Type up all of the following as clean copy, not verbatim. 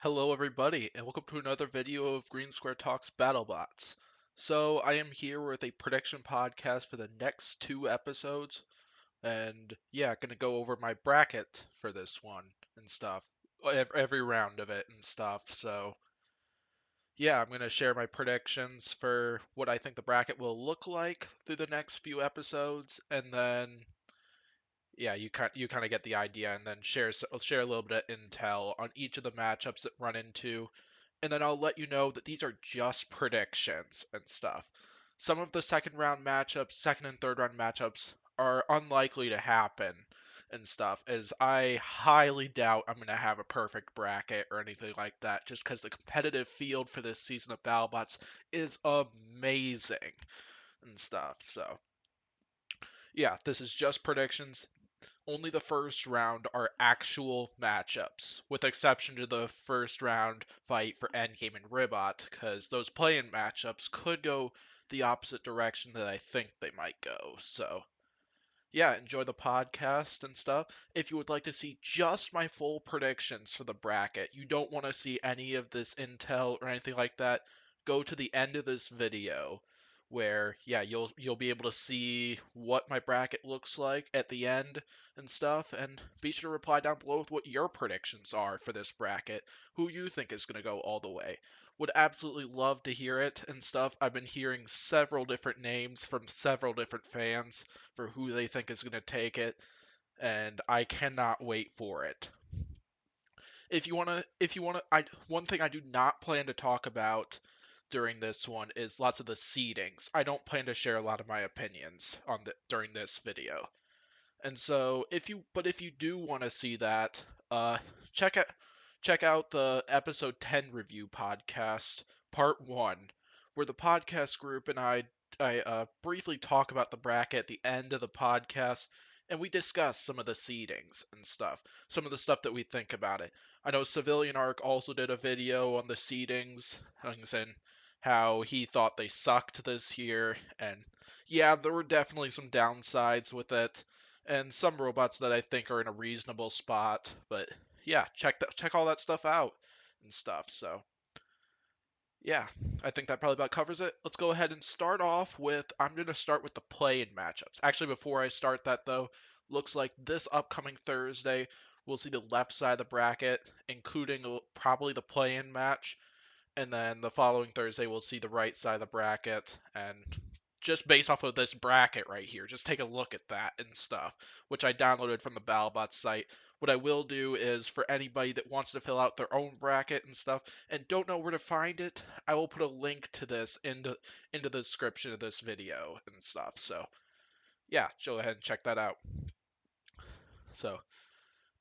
Hello everybody, and welcome to another video of Green Square Talks Battlebots. So, I am here with a prediction podcast for the next two episodes, and yeah, gonna go over my bracket for this one and stuff, every round of it and stuff. So, yeah, I'm gonna share my predictions for what I think the bracket will look like through the next few episodes, and then yeah, you kind of get the idea, and then share a little bit of intel on each of the matchups that run into, and then I'll let you know that these are just predictions and stuff. Some of the second and third round matchups are unlikely to happen and stuff, as I highly doubt I'm going to have a perfect bracket or anything like that, just because the competitive field for this season of BattleBots is amazing and stuff. So, yeah, this is just predictions. Only the first round are actual matchups, with exception to the first round fight for Endgame and Ribbot, because those play-in matchups could go the opposite direction that I think they might go. So, yeah, enjoy the podcast and stuff. If you would like to see just my full predictions for the bracket, you don't want to see any of this intel or anything like that, go to the end of this video where yeah, you'll be able to see what my bracket looks like at the end and stuff, and be sure to reply down below with what your predictions are for this bracket, who you think is going to go all the way. Would absolutely love to hear it and stuff. I've been hearing several different names from several different fans for who they think is going to take it, and I cannot wait for it. One thing I do not plan to talk about during this one is lots of the seedings. I don't plan to share a lot of my opinions during this video. And so, if you do want to see that, check out check out the episode 10 review podcast, part 1, where the podcast group and I briefly talk about the bracket at the end of the podcast, and we discuss some of the seedings and stuff, some of the stuff that we think about it. I know Civilian Arc also did a video on the seedings, and how he thought they sucked this year, and yeah, there were definitely some downsides with it and some robots that I think are in a reasonable spot. But yeah, check all that stuff out and stuff. So yeah, I think that probably about covers it. Let's go ahead and start off with I'm gonna start with the play-in matchups. Actually, before I start that though, looks like this upcoming Thursday we'll see the left side of the bracket, including probably the play-in match, and then the following Thursday we'll see the right side of the bracket. And just based off of this bracket right here, just take a look at that and stuff, which I downloaded from the Battlebots site. What I will do is, for anybody that wants to fill out their own bracket and stuff and don't know where to find it, I will put a link to this into the description of this video and stuff. So yeah, go ahead and check that out. So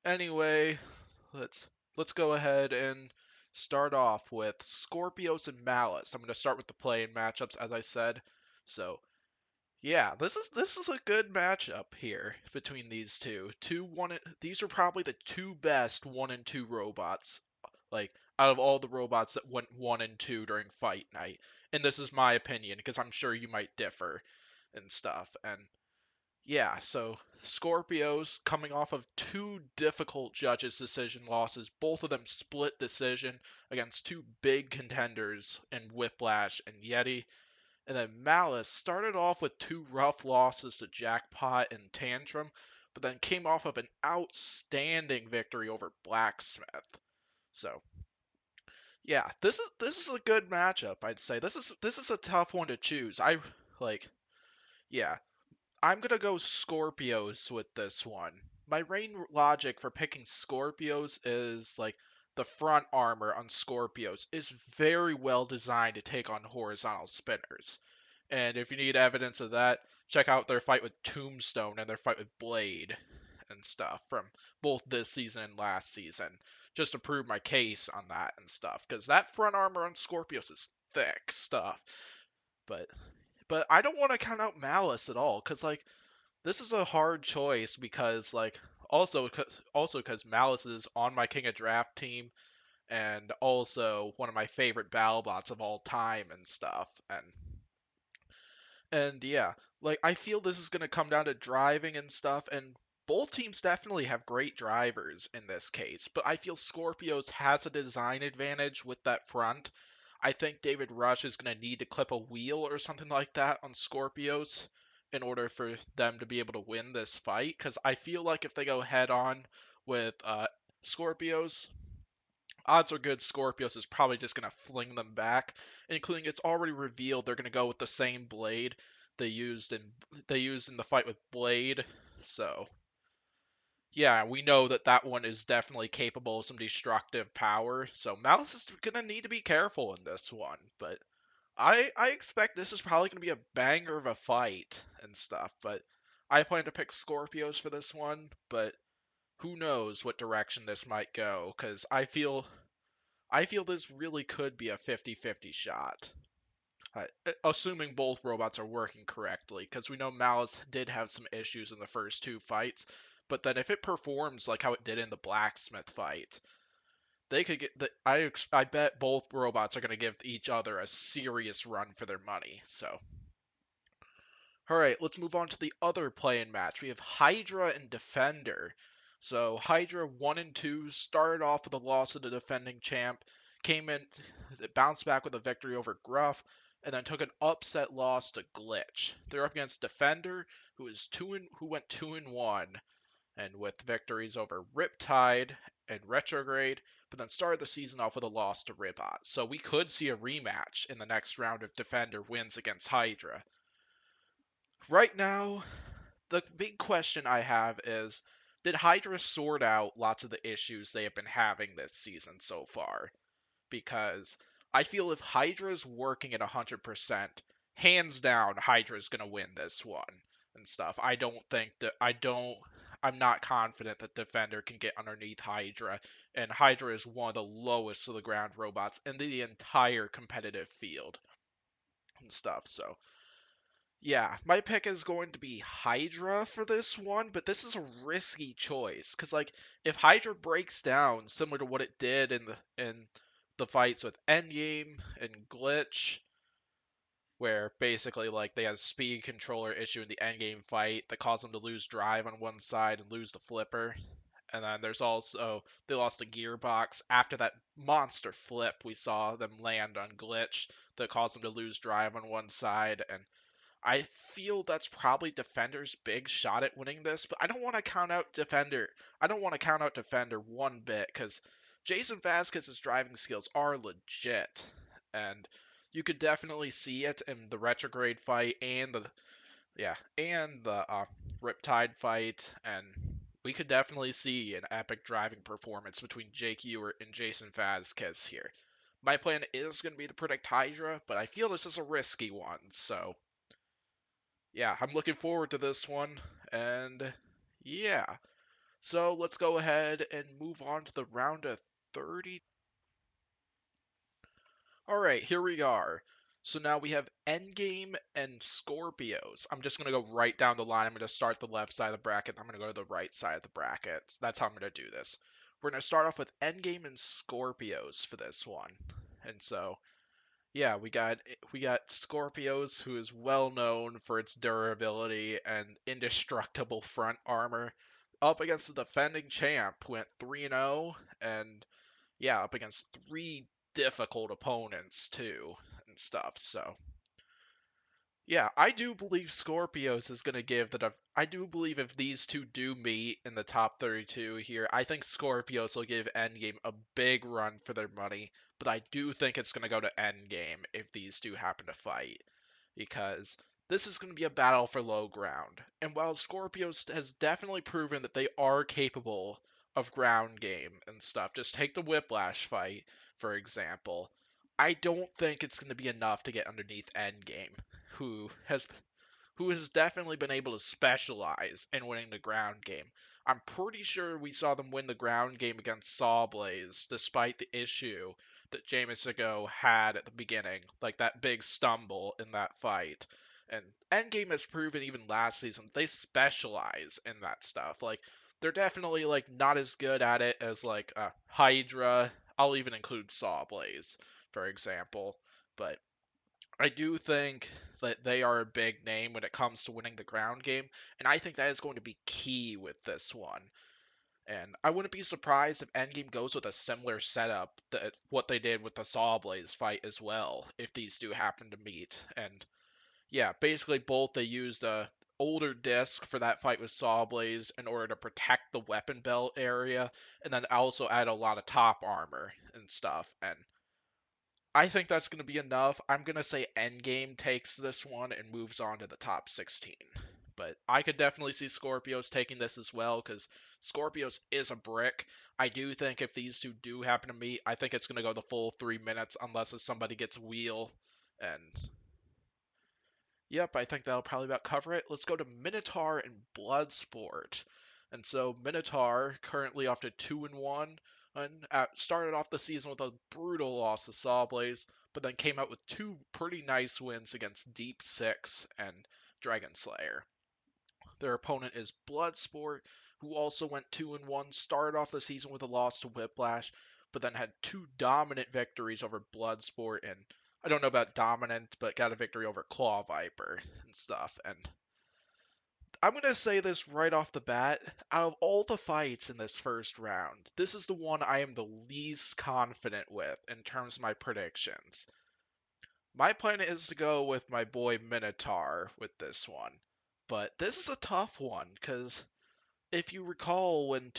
anyway, let's go ahead and start off with Scorpios and Malice. I'm going to start with the play-in matchups, as I said. So yeah, this is a good matchup here between these two. These are probably the two best 1 and 2 robots, like out of all the robots that went 1 and 2 during fight night. And this is my opinion, because I'm sure you might differ and stuff. And yeah, so Scorpios coming off of two difficult judges' decision losses, both of them split decision against two big contenders in Whiplash and Yeti. And then Malice started off with two rough losses to Jackpot and Tantrum, but then came off of an outstanding victory over Blacksmith. So yeah, this is a good matchup, I'd say. This is a tough one to choose. Like yeah, I'm gonna go Scorpios with this one. My main logic for picking Scorpios is like the front armor on Scorpios is very well designed to take on horizontal spinners. And if you need evidence of that, check out their fight with Tombstone and their fight with Blade and stuff from both this season and last season, just to prove my case on that and stuff. Because that front armor on Scorpios is thick stuff. But I don't want to count out Malice at all, because like this is a hard choice because like also because Malice is on my King of Draft team, and also one of my favorite BattleBots of all time and stuff. And yeah, like I feel this is gonna come down to driving and stuff, and both teams definitely have great drivers in this case, but I feel Scorpios has a design advantage with that front. I think David Rush is going to need to clip a wheel or something like that on Scorpios in order for them to be able to win this fight, because I feel like if they go head on with Scorpios, odds are good Scorpios is probably just going to fling them back, including it's already revealed they're going to go with the same blade they used in the fight with Blade. So, yeah, we know that that one is definitely capable of some destructive power. So Malice is going to need to be careful in this one, but I expect this is probably going to be a banger of a fight and stuff, but I plan to pick Scorpios for this one, but who knows what direction this might go, cuz I feel this really could be a 50-50 shot. Assuming both robots are working correctly, because we know Malice did have some issues in the first two fights, but then if it performs like how it did in the blacksmith fight, they could get the. I bet both robots are going to give each other a serious run for their money. So all right, let's move on to the other play-in match. We have Hydra and Defender. So Hydra 1 and 2 started off with a loss to the defending champ, came in, bounced back with a victory over Gruff, and then took an upset loss to Glitch. They're up against Defender, who went 2 and 1, and with victories over Rip Tide and Retrograde, but then started the season off with a loss to Ribbots. So we could see a rematch in the next round if Defender wins against Hydra. Right now, the big question I have is, did Hydra sort out lots of the issues they have been having this season so far? Because I feel if Hydra's working at 100%, hands down, Hydra's going to win this one and stuff. I'm not confident that Defender can get underneath Hydra, and Hydra is one of the lowest to the ground robots in the entire competitive field and stuff. So yeah, my pick is going to be Hydra for this one, but this is a risky choice because like if Hydra breaks down similar to what it did in the fights with Endgame and Glitch, where basically like they had a speed controller issue in the Endgame fight that caused them to lose drive on one side and lose the flipper. And then there's also they lost a gearbox after that monster flip we saw them land on Glitch that caused them to lose drive on one side, and I feel that's probably Defender's big shot at winning this, but I don't want to count out Defender. I don't want to count out Defender one bit because Jason Vasquez's driving skills are legit, and you could definitely see it in the retrograde fight and the Riptide fight, and we could definitely see an epic driving performance between Jake Ewert and Jason Vasquez here. My plan is going to be to predict Hydra, but I feel this is a risky one, so yeah, I'm looking forward to this one. And yeah, so let's go ahead and move on to the round of 30. All right, here we are. So now we have Endgame and Scorpios. I'm just going to go right down the line. I'm going to start the left side of the bracket. I'm going to go to the right side of the bracket. That's how I'm going to do this. We're going to start off with Endgame and Scorpios for this one. And so yeah, we got Scorpios, who is well known for its durability and indestructible front armor, up against the defending champ, who went 3-0, and yeah, up against three difficult opponents too and stuff. So yeah, I do believe Scorpios is going to give the. I do believe if these two do meet in the top 32 here, I think Scorpios will give Endgame a big run for their money. But I do think it's going to go to Endgame if these two happen to fight. Because this is going to be a battle for low ground. And while Scorpios has definitely proven that they are capable of ground game and stuff, just take the Whiplash fight, for example. I don't think it's going to be enough to get underneath Endgame, who has who has definitely been able to specialize in winning the ground game. I'm pretty sure we saw them win the ground game against Sawblaze, despite the issue that Jameis had at the beginning, like that big stumble in that fight. And Endgame has proven even last season they specialize in that stuff. Like they're definitely like not as good at it as like Hydra. I'll even include Sawblaze, for example. But I do think that they are a big name when it comes to winning the ground game, and I think that is going to be key with this one. And I wouldn't be surprised if Endgame goes with a similar setup that what they did with the Sawblaze fight as well, if these two happen to meet. And yeah, basically both they used a older disc for that fight with Sawblaze in order to protect the weapon belt area, and then also add a lot of top armor and stuff. And I think that's going to be enough. I'm going to say Endgame takes this one and moves on to the top 16. But I could definitely see Scorpios taking this as well because Scorpios is a brick. I do think if these two do happen to meet, I think it's going to go the full 3 minutes unless if somebody gets wheel. And yep, I think that'll probably about cover it. Let's go to Minotaur and Bloodsport. And so Minotaur currently off to 2-1, and started off the season with a brutal loss to Sawblaze, but then came out with two pretty nice wins against Deep Six and Dragon Slayer. Their opponent is Bloodsport, who also went 2-1, started off the season with a loss to Whiplash, but then had two dominant victories over Bloodsport, and I don't know about dominant, but got a victory over Claw Viper and stuff. And I'm going to say this right off the bat. Out of all the fights in this first round, this is the one I am the least confident with in terms of my predictions. My plan is to go with my boy Minotaur with this one. But this is a tough one, because if you recall when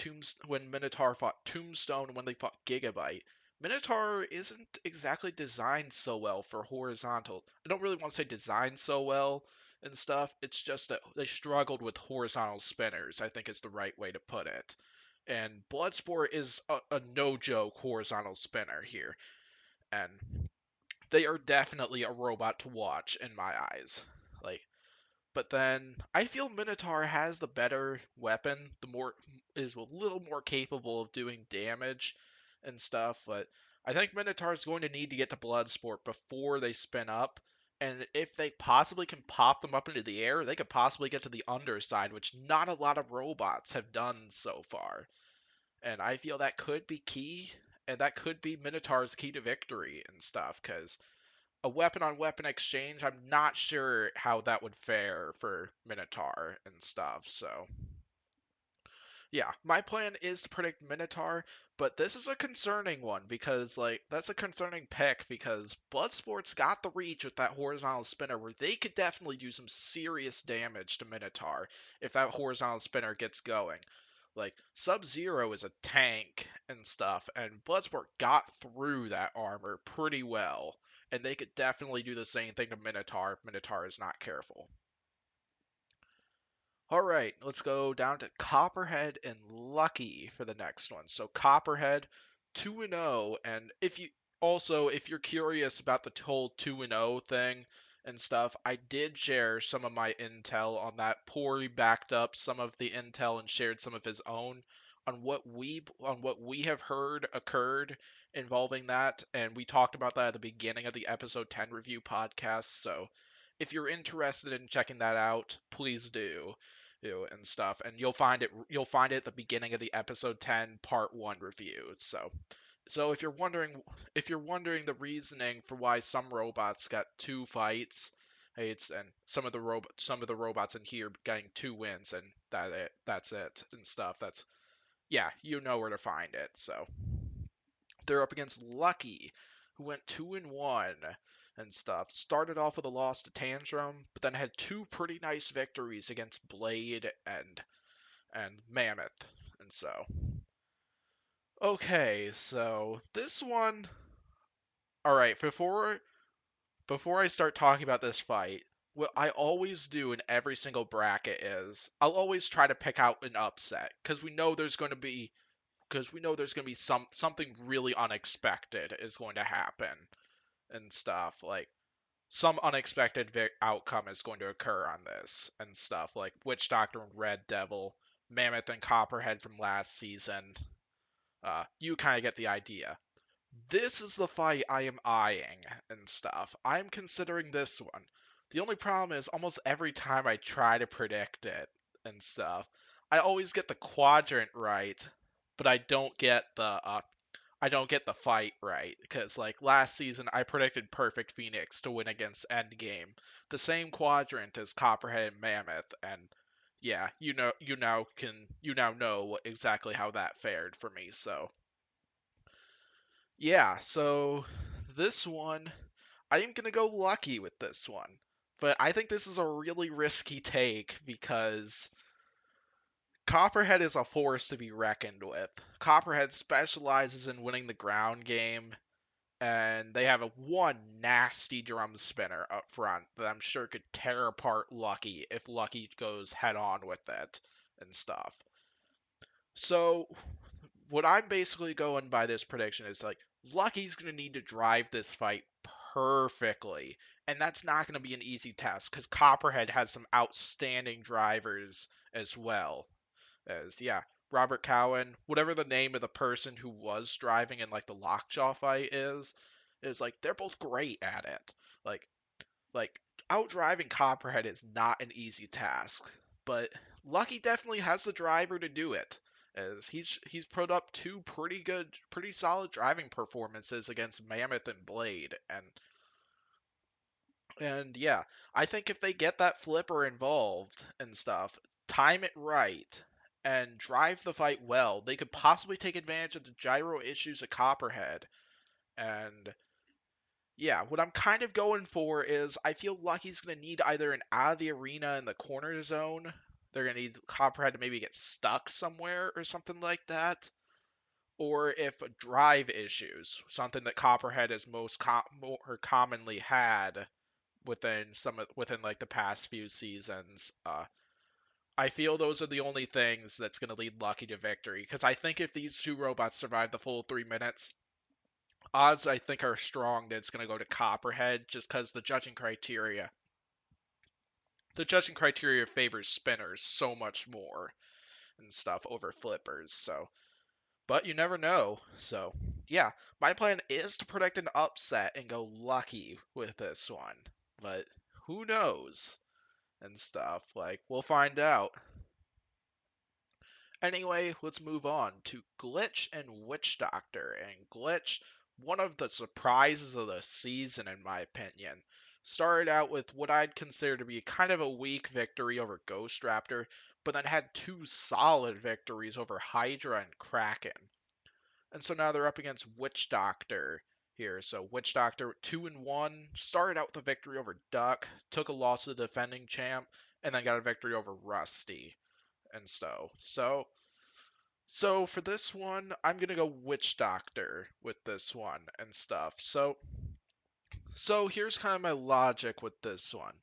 Minotaur fought Tombstone, when they fought Gigabyte, Minotaur isn't exactly designed so well for horizontal. I don't really want to say designed so well and stuff. It's just that they struggled with horizontal spinners, I think is the right way to put it. And Bloodsport is a no-joke horizontal spinner here. And they are definitely a robot to watch in my eyes. Like, but then I feel Minotaur has the better weapon, the more is a little more capable of doing damage and stuff, but I think Minotaur is going to need to get to Bloodsport before they spin up. And if they possibly can pop them up into the air, they could possibly get to the underside, which not a lot of robots have done so far. And I feel that could be key, and that could be Minotaur's key to victory and stuff, because a weapon on weapon exchange, I'm not sure how that would fare for Minotaur and stuff. So, yeah, my plan is to predict Minotaur, but this is a concerning one because, like, that's a concerning pick because Bloodsport's got the reach with that horizontal spinner where they could definitely do some serious damage to Minotaur if that horizontal spinner gets going. Like, Sub-Zero is a tank and stuff, and Bloodsport got through that armor pretty well, and they could definitely do the same thing to Minotaur if Minotaur is not careful. All right, let's go down to Copperhead and Lucky for the next one. So Copperhead 2-0, and if you're curious about the whole 2-0 thing and stuff, I did share some of my intel on that. Pori backed up some of the intel and shared some of his own on what we have heard occurred involving that, and we talked about that at the beginning of the episode 10 review podcast. So if you're interested in checking that out, please do and stuff, and you'll find it at the beginning of the episode 10 part 1 review. So if you're wondering the reasoning for why some robots got 2 fights, and some of the robots in here getting 2 wins, and that's it and stuff, that's, yeah, you know where to find it. So they're up against Lucky, who went 2-1 and stuff. Started off with a loss to Tantrum, but then had two pretty nice victories against Blade and Mammoth. And so, okay, so this one. All right, before I start talking about this fight, what I always do in every single bracket is I'll always try to pick out an upset because we know there's going to be something really unexpected is going to happen and stuff, like some unexpected outcome is going to occur on this and stuff, like Witch Doctor and Red Devil, Mammoth and Copperhead from last season. You kind of get the idea. This is the fight I am eyeing and stuff. I'm considering this one. The only problem is almost every time I try to predict it and stuff, I always get the quadrant right, but I don't get I don't get the fight right because like last season I predicted Perfect Phoenix to win against Endgame, the same quadrant as Copperhead and Mammoth, and yeah, you now know exactly how that fared for me. So yeah, so this one I'm gonna go lucky with this one, but I think this is a really risky take because Copperhead is a force to be reckoned with. Copperhead specializes in winning the ground game, and they have one nasty drum spinner up front that I'm sure could tear apart Lucky if Lucky goes head on with it and stuff. So, what I'm basically going by this prediction is like Lucky's going to need to drive this fight perfectly, and that's not going to be an easy task because Copperhead has some outstanding drivers as well as yeah, Robert Cowan, whatever the name of the person who was driving in like the Lockjaw fight is like they're both great at it. Like like outdriving Copperhead is not an easy task, but Lucky definitely has the driver to do it. As he's put up two pretty solid driving performances against Mammoth and Blade, and yeah, I think if they get that flipper involved and stuff, time it right, and drive the fight well, they could possibly take advantage of the gyro issues of Copperhead. And yeah, what I'm kind of going for is I feel Lucky's going to need either an out of the arena in the corner zone. They're going to need Copperhead to maybe get stuck somewhere or something like that. Or if drive issues, something that Copperhead has more commonly had within like the past few seasons. I feel those are the only things that's going to lead Lucky to victory because I think if these two robots survive the full 3 minutes, odds I think are strong that it's going to go to Copperhead just because the judging criteria favors spinners so much more and stuff over flippers. So, but you never know. So, yeah, my plan is to predict an upset and go Lucky with this one, but who knows? And stuff. Like, we'll find out. Anyway, let's move on to Glitch and Witch Doctor. And Glitch, one of the surprises of the season, in my opinion, started out with what I'd consider to be kind of a weak victory over Ghost Raptor, but then had two solid victories over Hydra and Kraken. And so now they're up against Witch Doctor here. So Witch Doctor 2-1 started out with a victory over Duck, took a loss to the defending champ, and then got a victory over Rusty and so for this one, I'm gonna go Witch Doctor with this one and stuff. So here's kind of my logic with this one.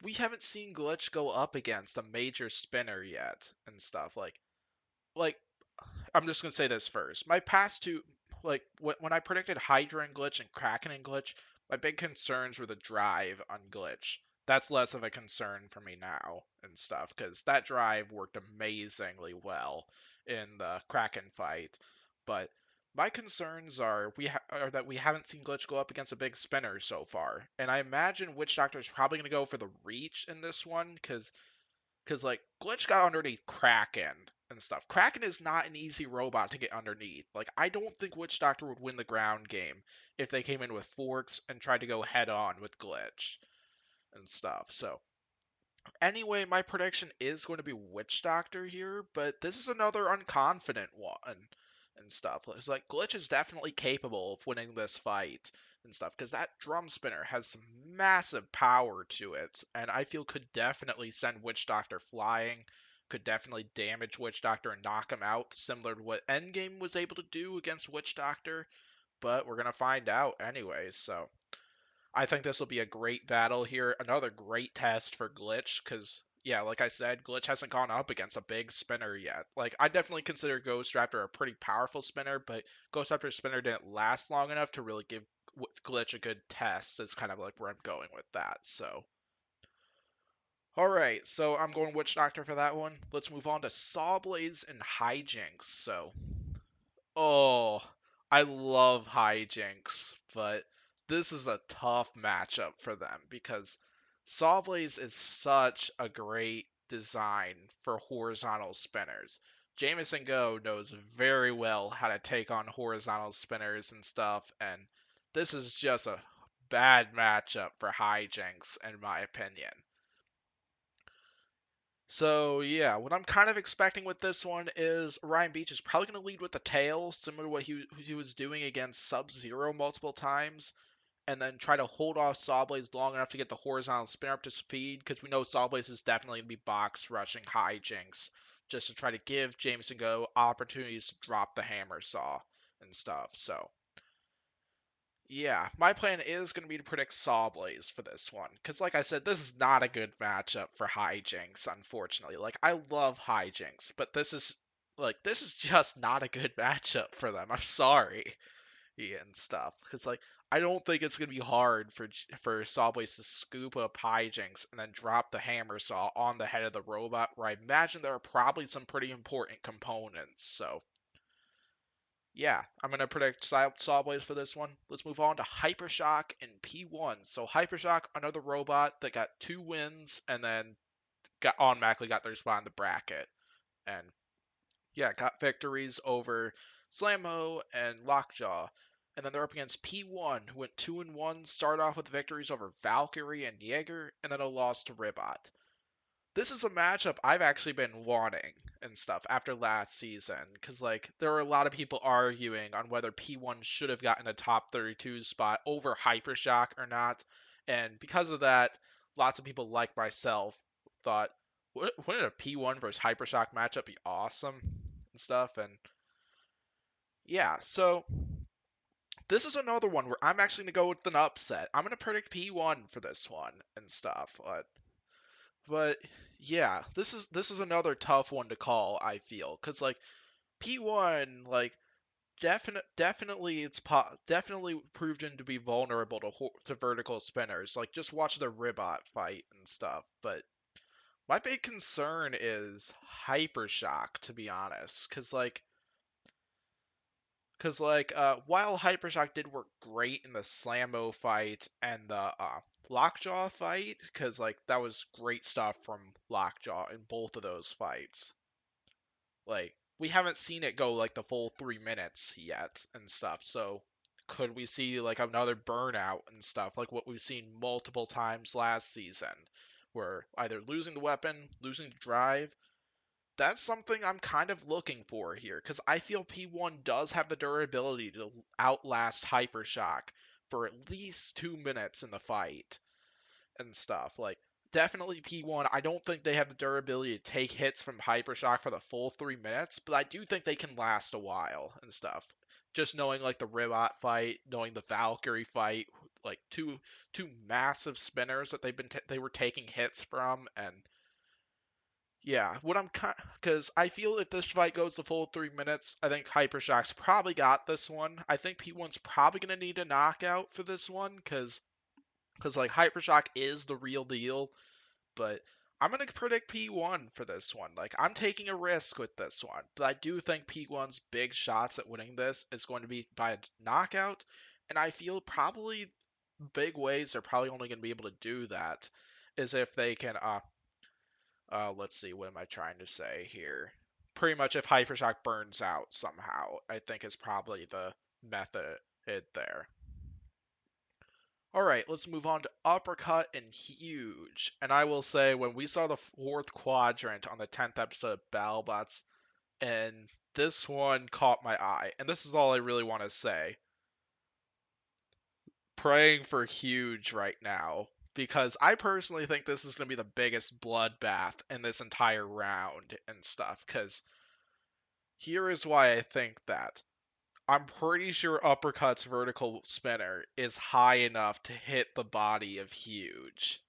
We haven't seen Glitch go up against a major spinner yet and stuff. Like I'm just gonna say this first. My past two, like when I predicted Hydra and Glitch and Kraken and Glitch, my big concerns were the drive on Glitch. That's less of a concern for me now and stuff because that drive worked amazingly well in the Kraken fight. But my concerns are that we haven't seen Glitch go up against a big spinner so far, and I imagine Witch Doctor is probably gonna go for the reach in this one because like Glitch got underneath Kraken and stuff. Kraken is not an easy robot to get underneath. Like I don't think Witch Doctor would win the ground game if they came in with forks and tried to go head on with Glitch and stuff. So anyway, my prediction is going to be Witch Doctor here, but this is another unconfident one and stuff. It's like Glitch is definitely capable of winning this fight and stuff because that drum spinner has some massive power to it, and I feel could definitely send Witch Doctor flying, could definitely damage Witch Doctor and knock him out, similar to what Endgame was able to do against Witch Doctor. But we're gonna find out anyway, so. I think this will be a great battle here. Another great test for Glitch, because, yeah, like I said, Glitch hasn't gone up against a big spinner yet. Like, I definitely consider Ghost Raptor a pretty powerful spinner, but Ghost Raptor's spinner didn't last long enough to really give Glitch a good test, is kind of like where I'm going with that, so. Alright, so I'm going Witch Doctor for that one. Let's move on to Sawblaze and Hijinks. So, oh, I love hijinks, but this is a tough matchup for them because Sawblaze is such a great design for horizontal spinners. Jameson Go knows very well how to take on horizontal spinners and stuff, and this is just a bad matchup for Hijinks, in my opinion. So yeah, what I'm kind of expecting with this one is Ryan Beach is probably going to lead with the tail, similar to what he was doing against Sub-Zero multiple times, and then try to hold off Sawblaze long enough to get the horizontal spinner up to speed, because we know Sawblaze is definitely going to be box rushing Hijinks, just to try to give Jameson Go opportunities to drop the hammer saw and stuff. So yeah, my plan is going to be to predict Sawblaze for this one. Because, like I said, this is not a good matchup for Hijinks, unfortunately. Like, I love Hijinks, but this is just not a good matchup for them. I'm sorry. Yeah, and stuff. Because, like, I don't think it's going to be hard for Sawblaze to scoop up Hijinks and then drop the hammer saw on the head of the robot, where I imagine there are probably some pretty important components. So, yeah, I'm going to predict Sawblaze for this one. Let's move on to Hypershock and P1. So Hypershock, another robot that got 2 wins and then automatically got their spot in the bracket. And yeah, got victories over Slammo and Lockjaw. And then they're up against P1, who went 2-1, started off with victories over Valkyrie and Jaeger, and then a loss to Ribbot. This is a matchup I've actually been wanting and stuff after last season, because like there were a lot of people arguing on whether P1 should have gotten a top 32 spot over Hypershock or not, and because of that, lots of people like myself thought, wouldn't a P1 versus Hypershock matchup be awesome and stuff? And yeah, so this is another one where I'm actually gonna go with an upset. I'm gonna predict P1 for this one and stuff. But yeah, this is another tough one to call, I feel, cuz like P1 like definitely definitely proved him to be vulnerable to vertical spinners. Like just watch the Ribbot fight and stuff. But my big concern is Hypershock, to be honest, cuz like while Hypershock did work great in the Slammo fight and the Lockjaw fight, cuz like that was great stuff from Lockjaw in both of those fights. Like we haven't seen it go like the full 3 minutes yet and stuff. So could we see like another burnout and stuff like what we've seen multiple times last season, where either losing the weapon, losing the drive? That's something I'm kind of looking for here, because I feel P1 does have the durability to outlast Hypershock for at least 2 minutes in the fight and stuff. Like, definitely P1. I don't think they have the durability to take hits from Hypershock for the full 3 minutes, but I do think they can last a while and stuff. Just knowing like the Ribbot fight, knowing the Valkyrie fight, like two massive spinners that they were taking hits from, and yeah, what I'm because I feel if this fight goes the full 3 minutes, I think Hypershock's probably got this one. I think P1's probably gonna need a knockout for this one, because like Hypershock is the real deal, but I'm gonna predict P1 for this one. Like I'm taking a risk with this one, but I do think P1's big shots at winning this is going to be by a knockout, and I feel probably big ways they're probably only gonna be able to do that is if they can let's see, what am I trying to say here? Pretty much if Hypershock burns out somehow, I think is probably the method there. Alright, let's move on to Uppercut and Huge. And I will say, when we saw the fourth quadrant on the 10th episode of Battlebots, and this one caught my eye, and this is all I really want to say. Praying for Huge right now, because I personally think this is going to be the biggest bloodbath in this entire round and stuff, because here is why I think that. I'm pretty sure Uppercut's vertical spinner is high enough to hit the body of Huge.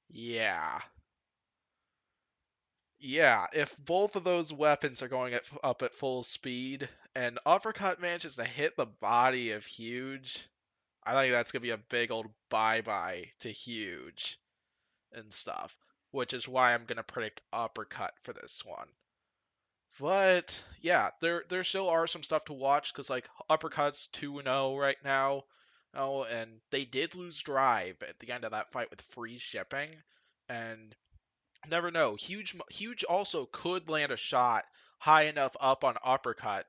Yeah. Yeah, if both of those weapons are going up at full speed, and Uppercut manages to hit the body of Huge, I think that's going to be a big old bye-bye to Huge and stuff, which is why I'm going to predict Uppercut for this one. But yeah, there still are some stuff to watch, because like Uppercut's 2-0 right now. Oh, and they did lose drive at the end of that fight with free shipping, and never know. Huge also could land a shot high enough up on Uppercut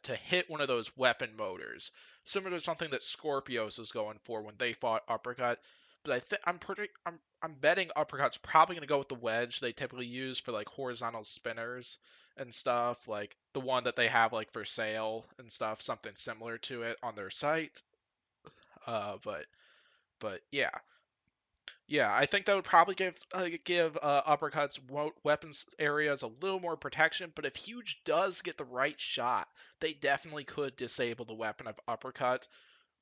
to hit one of those weapon motors, similar to something that Scorpios was going for when they fought Uppercut. But I'm betting Uppercut's probably gonna go with the wedge they typically use for like horizontal spinners and stuff, like the one that they have like for sale and stuff, something similar to it on their site. Uh, but but yeah, I think that would probably give Uppercut's weapons areas a little more protection. But if Huge does get the right shot, they definitely could disable the weapon of Uppercut.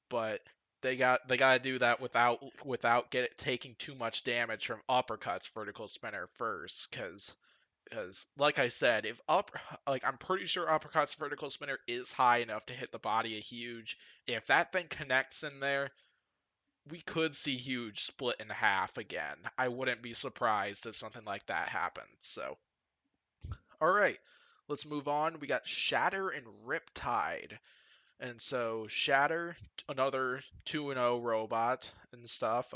But they got to do that without taking too much damage from Uppercut's vertical spinner first, because like I said, if up like I'm pretty sure Uppercut's vertical spinner is high enough to hit the body of Huge. If that thing connects in there, we could see Huge split in half again. I wouldn't be surprised if something like that happened. So, all right, let's move on. We got Shatter and Rip Tide. And so Shatter, another 2-0 robot and stuff.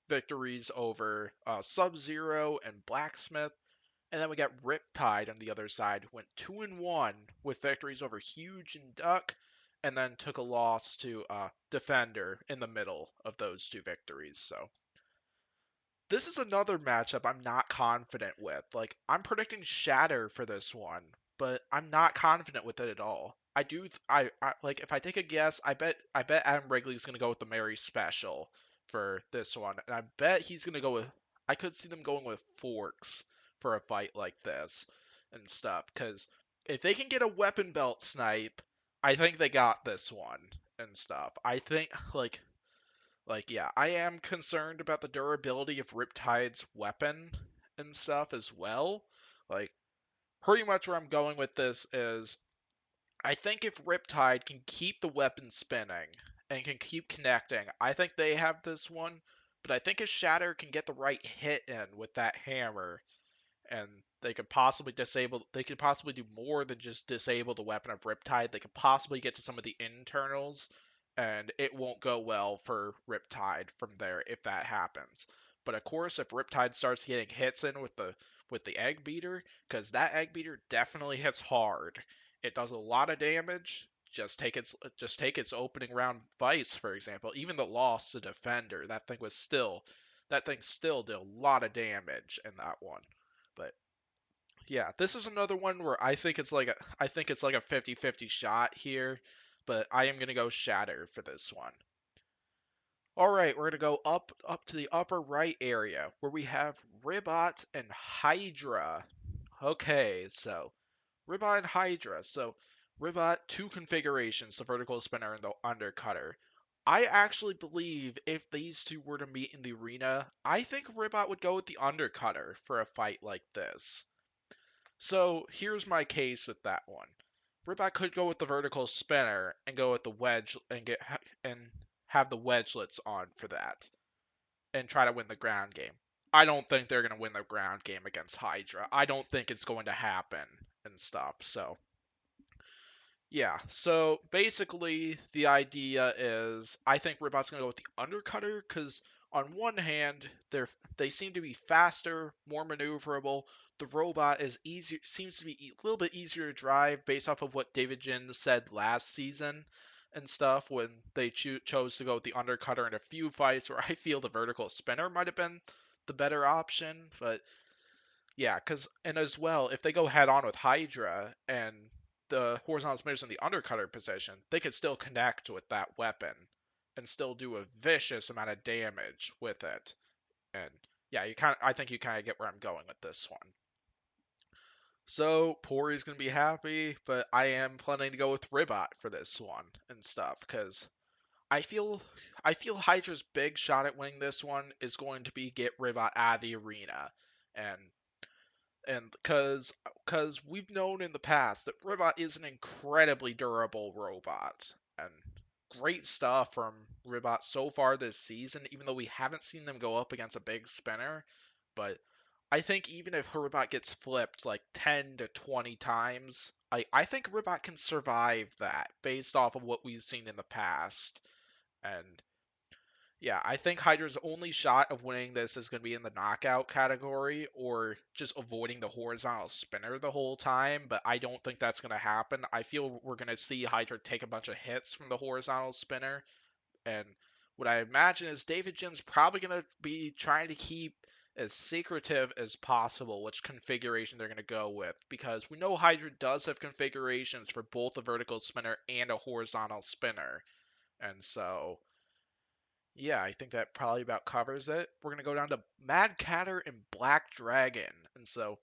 Victories over Sub-Zero and Blacksmith. And then we got Riptide on the other side, went 2-1 with victories over Huge and Duck, and then took a loss to Defender in the middle of those two victories. So this is another matchup I'm not confident with. Like, I'm predicting Shatter for this one, but I'm not confident with it at all. I do I like if I take a guess, I bet Adam Wrigley's gonna go with the Mary Special for this one, and I bet he's gonna go with. I could see them going with Forks for a fight like this and stuff, because if they can get a weapon belt snipe, I think they got this one and stuff. I think yeah, I am concerned about the durability of Riptide's weapon and stuff as well. Like, pretty much where I'm going with this is I think if Riptide can keep the weapon spinning and can keep connecting, I think they have this one. But I think if Shatter can get the right hit in with that hammer, and they could possibly do more than just disable the weapon of Riptide. They could possibly get to some of the internals, and it won't go well for Riptide from there if that happens. But of course, if Riptide starts getting hits in with the egg beater, because that egg beater definitely hits hard. It does a lot of damage. Just take its opening round fights, for example. Even the loss to Defender, that thing still did a lot of damage in that one. But yeah, this is another one where I think it's like a 50-50 shot here, but I am going to go Shatter for this one. All right, we're going to go up to the upper right area where we have Ribbot and Hydra. Okay, so Ribbot and Hydra. So Ribbot, two configurations, the vertical spinner and the undercutter. I actually believe if these two were to meet in the arena, I think Ribbot would go with the undercutter for a fight like this. So here's my case with that one. Ribot could go with the vertical spinner and go with the wedge and have the wedgelets on for that and try to win the ground game. I don't think they're going to win the ground game against Hydra. I don't think it's going to happen and stuff. So yeah, so basically the idea is I think Ribot's gonna go with the undercutter because on one hand they seem to be faster, more maneuverable. The robot is easier, seems to be a little bit easier to drive based off of what David Jin said last season and stuff when they chose to go with the undercutter in a few fights where I feel the vertical spinner might have been the better option, but yeah, and as well, if they go head on with Hydra and the horizontal spinners in the undercutter position, they could still connect with that weapon and still do a vicious amount of damage with it. And yeah, I think you kind of get where I'm going with this one. So Pori's gonna be happy, but I am planning to go with Ribot for this one and stuff because I feel I feel Hydra's big shot at winning this one is going to be get Ribot out of the arena, and because we've known in the past that Ribbot is an incredibly durable robot and great stuff from Ribbot so far this season, even though we haven't seen them go up against a big spinner. But I think even if Ribbot gets flipped like 10 to 20 times, I think Ribbot can survive that based off of what we've seen in the past. And Yeah, I think Hydra's only shot of winning this is going to be in the knockout category or just avoiding the horizontal spinner the whole time, but I don't think that's going to happen. I feel we're going to see Hydra take a bunch of hits from the horizontal spinner, and what I imagine is David Jin's probably going to be trying to keep as secretive as possible which configuration they're going to go with, because we know Hydra does have configurations for both a vertical spinner and a horizontal spinner, and so yeah, I think that probably about covers it. We're gonna go down to Mad Catter and Black Dragon, and so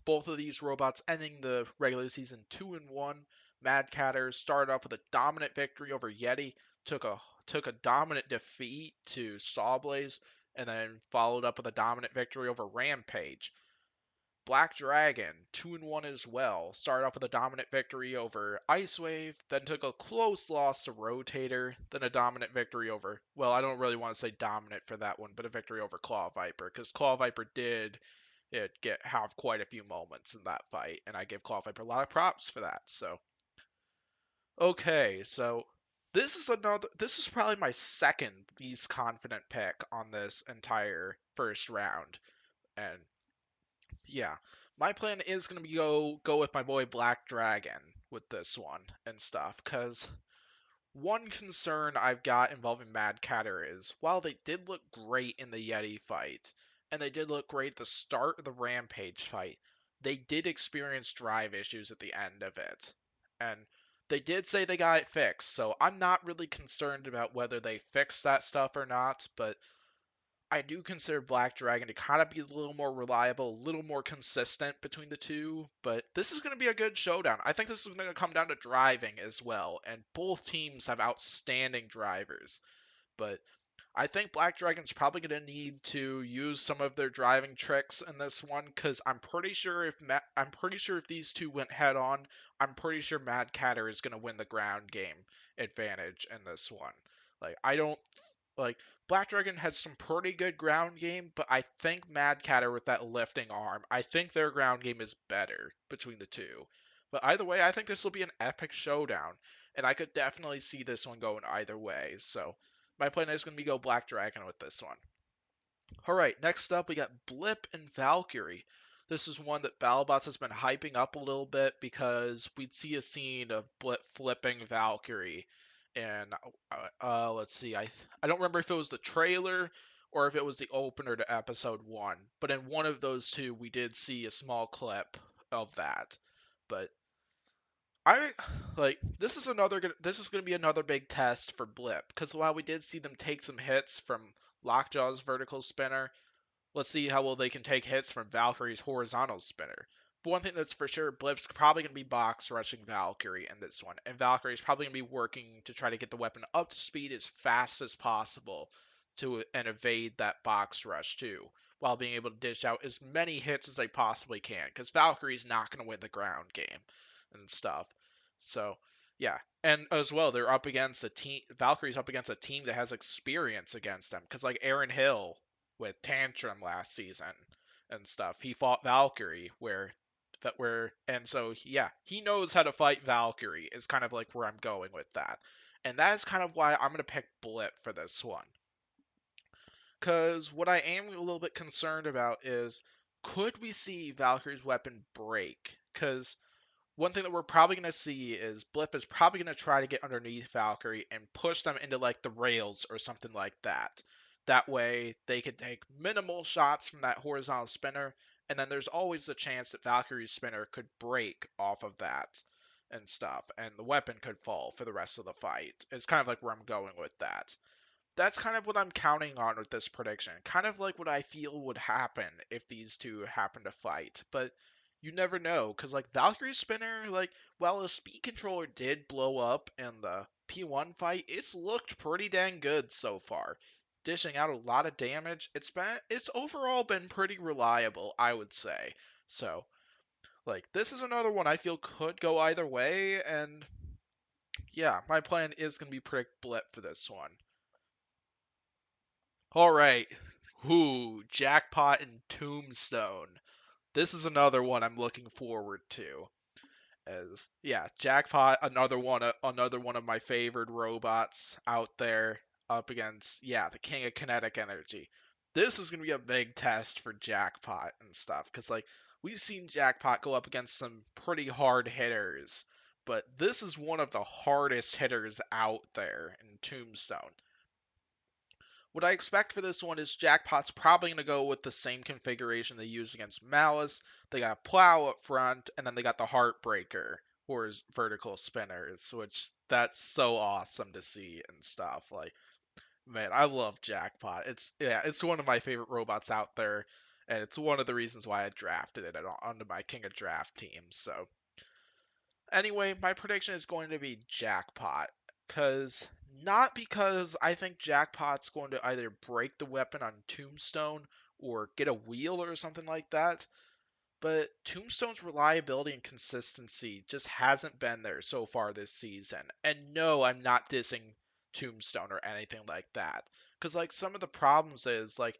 both of these robots ending the regular season 2-1. Mad Catter started off with a dominant victory over Yeti, took a dominant defeat to Sawblaze, and then followed up with a dominant victory over Rampage. Black Dragon, 2-1 as well. Started off with a dominant victory over Ice Wave, then took a close loss to Rotator, then a dominant victory over, well, I don't really want to say dominant for that one, but a victory over Claw Viper, because Claw Viper did have quite a few moments in that fight, and I give Claw Viper a lot of props for that. So, okay, so this is probably my second least confident pick on this entire first round. And yeah, my plan is gonna be go with my boy Black Dragon with this one and stuff. Cause one concern I've got involving Mad Catter is while they did look great in the Yeti fight, and they did look great at the start of the Rampage fight, they did experience drive issues at the end of it, and they did say they got it fixed. So I'm not really concerned about whether they fixed that stuff or not, but I do consider Black Dragon to kind of be a little more reliable, a little more consistent between the two, but this is going to be a good showdown. I think this is going to come down to driving as well, and both teams have outstanding drivers. But I think Black Dragon's probably going to need to use some of their driving tricks in this one, because I'm pretty sure if these two went head on, I'm pretty sure Mad Catter is going to win the ground game advantage in this one. Like I don't like Black Dragon has some pretty good ground game, but I think Mad Catter with that lifting arm, I think their ground game is better between the two. But either way, I think this will be an epic showdown, and I could definitely see this one going either way. So my plan is going to be go Black Dragon with this one. All right, next up we got Blip and Valkyrie. This is one that Battlebots has been hyping up a little bit because we'd see a scene of Blip flipping Valkyrie, and let's see, I don't remember if it was the trailer or if it was the opener to episode one, but in one of those two we did see a small clip of that. But I like this is gonna be another big test for Blip, because while we did see them take some hits from Lockjaw's vertical spinner, let's see how well they can take hits from Valkyrie's horizontal spinner. But one thing that's for sure, Blip's probably going to be box rushing Valkyrie in this one, and Valkyrie's probably going to be working to try to get the weapon up to speed as fast as possible and evade that box rush too, while being able to dish out as many hits as they possibly can, because Valkyrie's not going to win the ground game and stuff. So yeah, and as well, they're up against a team. Valkyrie's up against a team that has experience against them, because like Aaron Hill with Tantrum last season and stuff. He fought Valkyrie and so yeah, he knows how to fight Valkyrie is kind of like where I'm going with that. And that is kind of why I'm gonna pick Blip for this one. Cause what I am a little bit concerned about is could we see Valkyrie's weapon break? Cause one thing that we're probably going to see is Blip is probably going to try to get underneath Valkyrie and push them into like the rails or something like that. That way they could take minimal shots from that horizontal spinner, and then there's always the chance that Valkyrie's spinner could break off of that and stuff, and the weapon could fall for the rest of the fight. It's kind of like where I'm going with that. That's kind of what I'm counting on with this prediction. Kind of like what I feel would happen if these two happen to fight. But you never know, because like Valkyrie Spinner, like while the speed controller did blow up in the P1 fight, it's looked pretty dang good so far. Dishing out a lot of damage. It's overall been pretty reliable, I would say. So, like, this is another one I feel could go either way, and yeah, my plan is gonna be predict Blip for this one. All right. Ooh, Jackpot and Tombstone. This is another one I'm looking forward to. As yeah, Jackpot, another one of my favorite robots out there. up against, yeah, the king of kinetic energy. This is going to be a big test for Jackpot and stuff, because, like, we've seen Jackpot go up against some pretty hard hitters, but this is one of the hardest hitters out there in Tombstone. What I expect for this one is Jackpot's probably going to go with the same configuration they use against Malice. They got Plow up front, and then they got the Heartbreaker, or his vertical spinners, which that's so awesome to see and stuff. Like, man, I love Jackpot. It's one of my favorite robots out there, and it's one of the reasons why I drafted it onto my King of Draft team. So anyway, my prediction is going to be Jackpot. Not because I think Jackpot's going to either break the weapon on Tombstone or get a wheel or something like that, but Tombstone's reliability and consistency just hasn't been there so far this season. And no, I'm not dissing Tombstone or anything like that. Because, like, some of the problems is, like,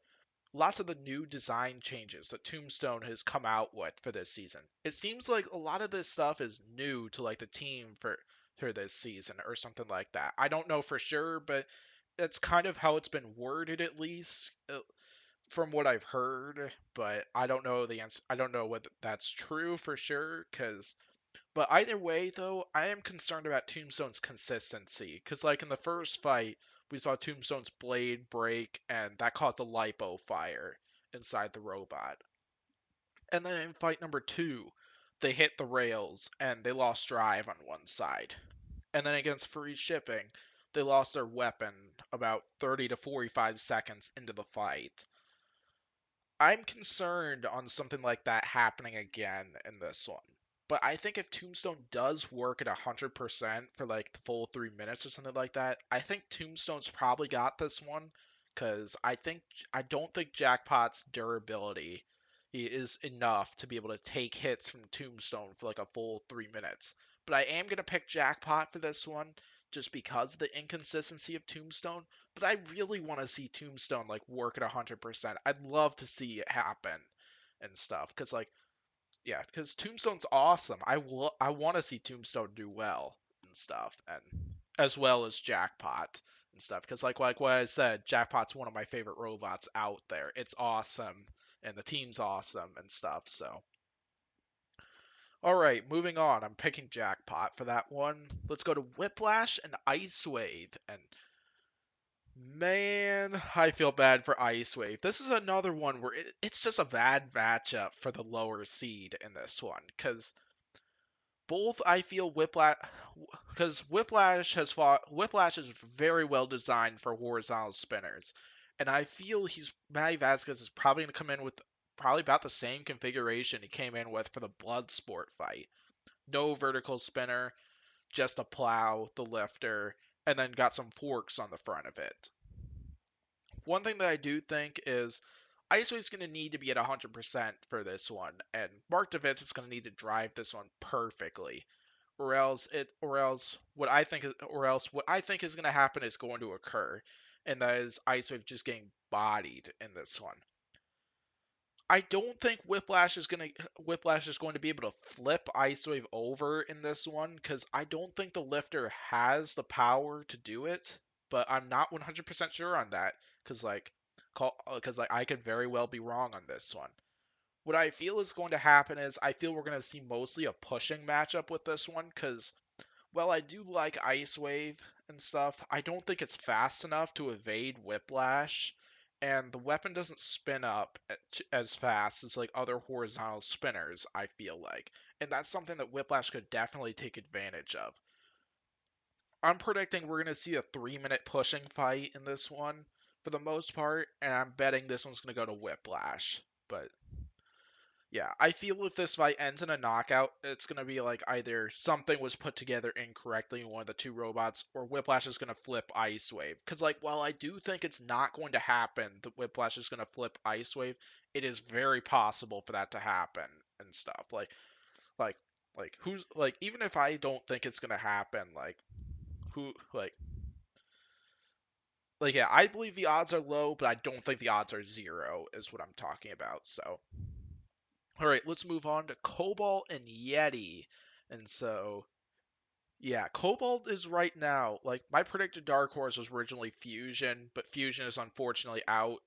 lots of the new design changes that Tombstone has come out with for this season. It seems like a lot of this stuff is new to, like, the team for this season or something like that. I don't know for sure, but that's kind of how it's been worded, at least from what I've heard. But I don't know the answer. I don't know whether that's true for sure. But either way, though, I am concerned about Tombstone's consistency. Because, like, in the first fight, we saw Tombstone's blade break, and that caused a lipo fire inside the robot. And then in fight number 2, they hit the rails, and they lost drive on one side. And then against free shipping, they lost their weapon about 30 to 45 seconds into the fight. I'm concerned on something like that happening again in this one. But I think if Tombstone does work at 100% for like the full 3 minutes or something like that, I think Tombstone's probably got this one. Because I don't think Jackpot's durability is enough to be able to take hits from Tombstone for like a full 3 minutes. But I am gonna pick Jackpot for this one just because of the inconsistency of Tombstone. But I really want to see Tombstone like work at 100%. I'd love to see it happen and stuff. Cause like, yeah, because Tombstone's awesome. I want to see Tombstone do well and stuff, and as well as Jackpot and stuff. Because like what I said, Jackpot's one of my favorite robots out there. It's awesome, and the team's awesome and stuff. So, all right, moving on. I'm picking Jackpot for that one. Let's go to Whiplash and Ice Wave, and man, I feel bad for Ice Wave. This is another one where it's just a bad matchup for the lower seed in this one, I feel Whiplash is very well designed for horizontal spinners, and I feel Matty Vasquez is probably going to come in with probably about the same configuration he came in with for the Bloodsport fight. No vertical spinner, just a plow, the lifter, and then got some forks on the front of it. One thing that I do think is ISO is going to need to be at 100% for this one, and Mark DeVitt is going to need to drive this one perfectly, or else what I think is going to happen is going to occur, and that is ISO just getting bodied in this one. I don't think Whiplash is going to be able to flip Ice Wave over in this one because I don't think the lifter has the power to do it. But I'm not 100% sure on that because I could very well be wrong on this one. What I feel is going to happen is I feel we're going to see mostly a pushing matchup with this one because while I do like Ice Wave and stuff, I don't think it's fast enough to evade Whiplash, and the weapon doesn't spin up as fast as like other horizontal spinners, I feel like. And that's something that Whiplash could definitely take advantage of. I'm predicting we're going to see a 3-minute pushing fight in this one for the most part, and I'm betting this one's going to go to Whiplash. But yeah, I feel if this fight ends in a knockout, it's going to be like either something was put together incorrectly in one of the two robots, or Whiplash is going to flip Ice Wave. Because, like, while I do think it's not going to happen that Whiplash is going to flip Ice Wave, it is very possible for that to happen and stuff. Like, even if I don't think it's going to happen, who, yeah, I believe the odds are low, but I don't think the odds are zero, is what I'm talking about, so. All right, let's move on to Cobalt and Yeti. And so, Yeah, Cobalt is right now, like, my predicted Dark Horse was originally Fusion, but Fusion is unfortunately out,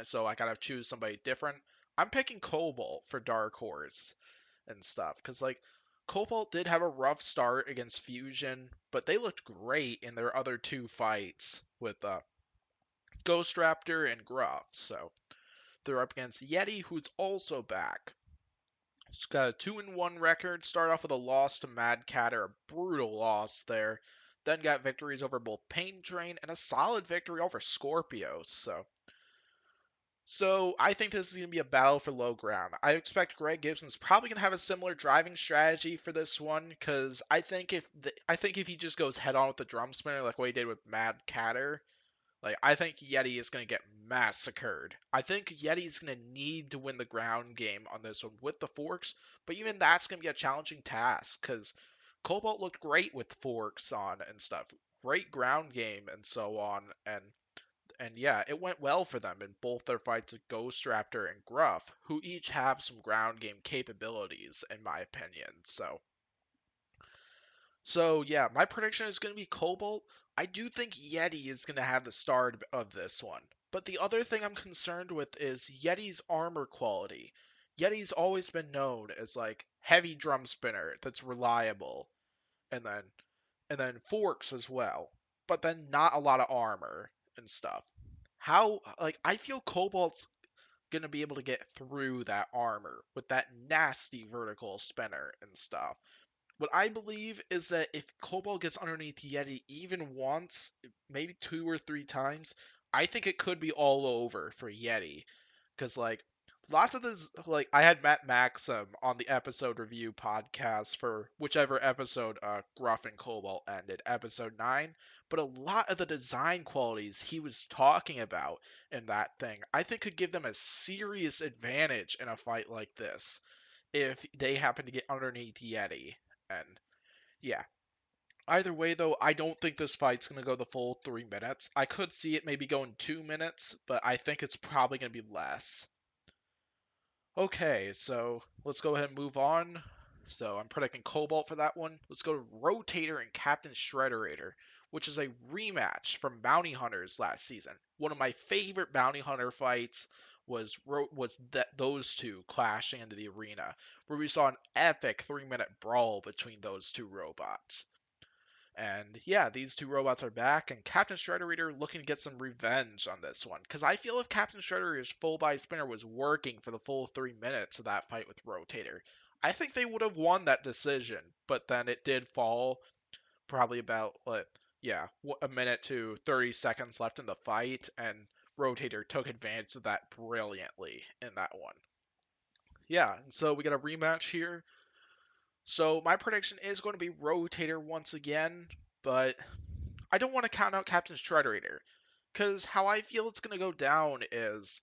so I gotta choose somebody different. I'm picking Cobalt for Dark Horse and stuff, because, like, Cobalt did have a rough start against Fusion, but they looked great in their other two fights with Ghost Raptor and Gruff, so they're up against Yeti, who's also back. He's got a 2-1 record. Started off with a loss to Mad Catter, a brutal loss there. Then got victories over both Pain Train and a solid victory over Scorpios. So I think this is going to be a battle for low ground. I expect Greg Gibson's probably going to have a similar driving strategy for this one because I think if he just goes head on with the drum spinner like what he did with Mad Catter, like, I think Yeti is going to get massacred. I think Yeti's going to need to win the ground game on this one with the forks, but even that's going to be a challenging task because Cobalt looked great with forks on and stuff. Great ground game and so on, and yeah, it went well for them in both their fights with Ghost Raptor and Gruff, who each have some ground game capabilities in my opinion. So yeah, my prediction is going to be Cobalt. I do think Yeti is going to have the start of this one. But the other thing I'm concerned with is Yeti's armor quality. Yeti's always been known as like heavy drum spinner that's reliable, and then forks as well. But then not a lot of armor and stuff. How like I feel Cobalt's going to be able to get through that armor with that nasty vertical spinner and stuff. What I believe is that if Cobalt gets underneath Yeti even once, maybe two or three times, I think it could be all over for Yeti. Because, like, lots of this, like, I had Matt Maxim on the episode review podcast for whichever episode Gruff and Cobalt ended, episode 9. But a lot of the design qualities he was talking about in that thing, I think could give them a serious advantage in a fight like this if they happen to get underneath Yeti. And yeah. Either way, though, I don't think this fight's going to go the full 3 minutes. I could see it maybe going 2 minutes, but I think it's probably going to be less. Okay, so let's go ahead and move on. So I'm predicting Cobalt for that one. Let's go to Rotator and Captain Shrederator, which is a rematch from Bounty Hunters last season. One of my favorite Bounty Hunter fights was that those two clashing into the arena, where we saw an epic 3-minute brawl between those two robots. And yeah, these two robots are back, and Captain Shrederator looking to get some revenge on this one. Because I feel if Captain Shrederator's full body spinner was working for the full 3 minutes of that fight with Rotator, I think they would have won that decision. But then it did fall probably about, yeah, a minute to 30 seconds left in the fight, and Rotator took advantage of that brilliantly in that one. Yeah, and so we got a rematch here. So my prediction is going to be Rotator once again, but I don't want to count out Captain Shrederator, because how I feel it's going to go down is,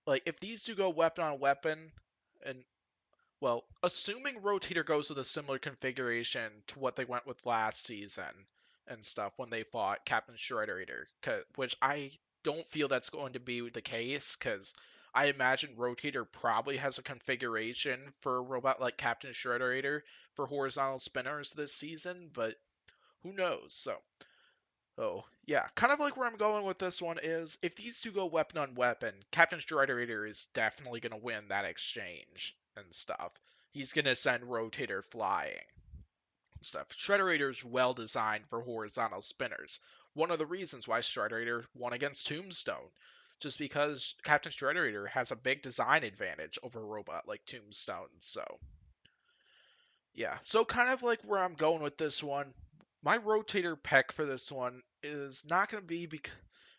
like, if these two go weapon on weapon, and, well, assuming Rotator goes with a similar configuration to what they went with last season and stuff when they fought Captain Shrederator, which I don't feel that's going to be the case, because I imagine Rotator probably has a configuration for a robot like Captain Shrederator for horizontal spinners this season, but who knows? So, yeah, kind of like where I'm going with this one is if these two go weapon on weapon, Captain Shrederator is definitely going to win that exchange and stuff. He's going to send Rotator flying and stuff. Shrederator's well designed for horizontal spinners. One of the reasons why Shrederator won against Tombstone. Just because Captain Shrederator has a big design advantage over a robot like Tombstone, so yeah, so kind of like where I'm going with this one, my rotator peck for this one is not going to be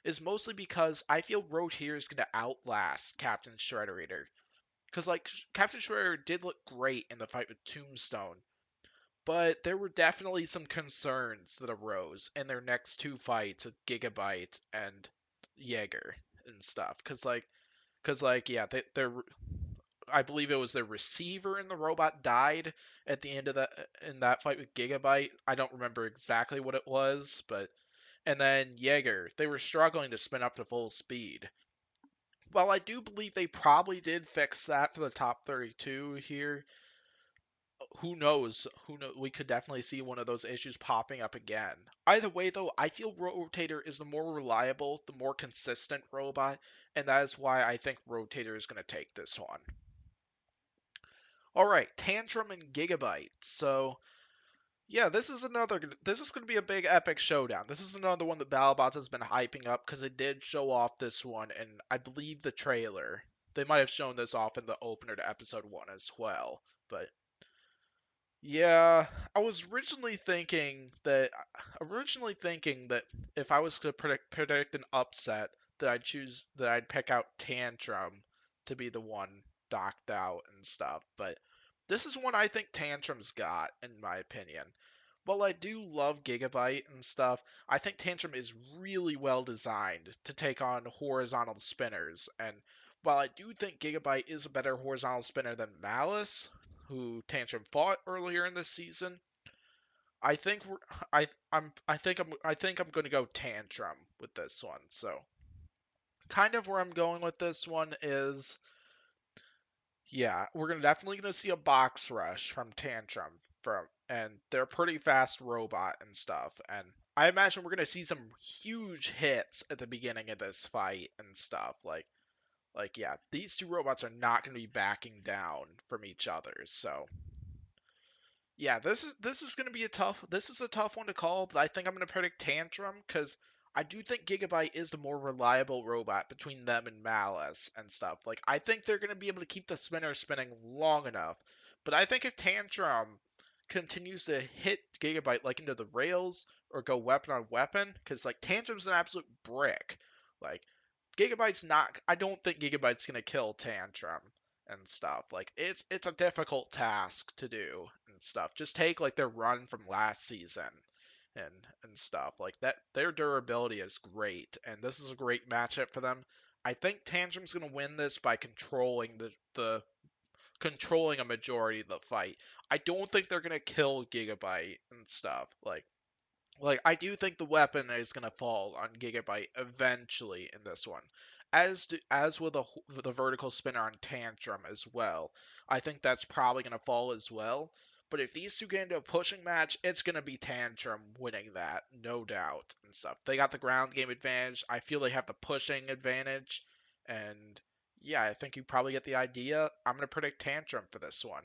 is mostly because I feel Rotator is going to outlast Captain Shrederator. Because like Captain Shrederator did look great in the fight with Tombstone, but there were definitely some concerns that arose in their next two fights with Gigabyte and Jaeger and stuff. Because like yeah, they're I believe it was their receiver and the robot died at the end of that in that fight with Gigabyte. I don't remember exactly what it was, but and then Jaeger, they were struggling to spin up to full speed. While I do believe they probably did fix that for the top 32 here, who knows? Who know? We could definitely see one of those issues popping up again. Either way, though, I feel Rotator is the more reliable, the more consistent robot, and that is why I think Rotator is going to take this one. All right, Tantrum and Gigabytes. So yeah, This is going to be a big epic showdown. This is another one that Battlebots has been hyping up because it did show off this one, and I believe the trailer. They might have shown this off in the opener to episode 1 as well. But yeah, I was originally thinking that if I was to predict an upset, that I'd pick out Tantrum to be the one knocked out and stuff. But this is one I think Tantrum's got, in my opinion. While I do love Gigabyte and stuff, I think Tantrum is really well designed to take on horizontal spinners. And while I do think Gigabyte is a better horizontal spinner than Malice, who Tantrum fought earlier in the season, I think we're, I think I'm going to go Tantrum with this one. So kind of where I'm going with this one is, yeah, we're definitely gonna see a box rush from Tantrum and they're a pretty fast robot and stuff. And I imagine we're gonna see some huge hits at the beginning of this fight and stuff. Yeah, these two robots are not gonna be backing down from each other. So yeah, this is gonna be a tough one to call, but I think I'm gonna predict Tantrum because I do think Gigabyte is the more reliable robot between them and Malice and stuff. Like I think they're gonna be able to keep the spinner spinning long enough. But I think if Tantrum continues to hit Gigabyte like into the rails or go weapon on weapon, because like Tantrum's an absolute brick. Like Gigabyte's not. I don't think Gigabyte's gonna kill Tantrum and stuff. Like it's a difficult task to do and stuff. Just take like their run from last season and stuff. Like that their durability is great and this is a great matchup for them. I think Tantrum's going to win this by controlling the controlling a majority of the fight. I don't think they're going to kill Gigabyte and stuff. Like I do think the weapon is gonna fall on Gigabyte eventually in this one, as with the vertical spinner on Tantrum as well. I think that's probably gonna fall as well. But if these two get into a pushing match, it's gonna be Tantrum winning that, no doubt and stuff. They got the ground game advantage. I feel they have the pushing advantage, and yeah, I think you probably get the idea. I'm gonna predict Tantrum for this one.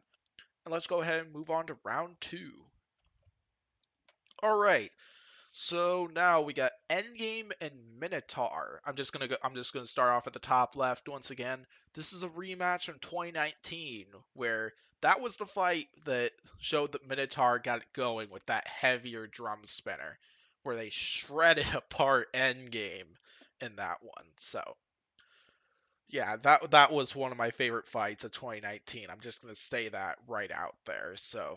And let's go ahead and move on to round two. All right. So now we got Endgame and Minotaur. I'm just gonna start off at the top left once again. This is a rematch from 2019 where that was the fight that showed that Minotaur got it going with that heavier drum spinner, where they shredded apart Endgame in that one. So yeah, that was one of my favorite fights of 2019. I'm just gonna say that right out there. So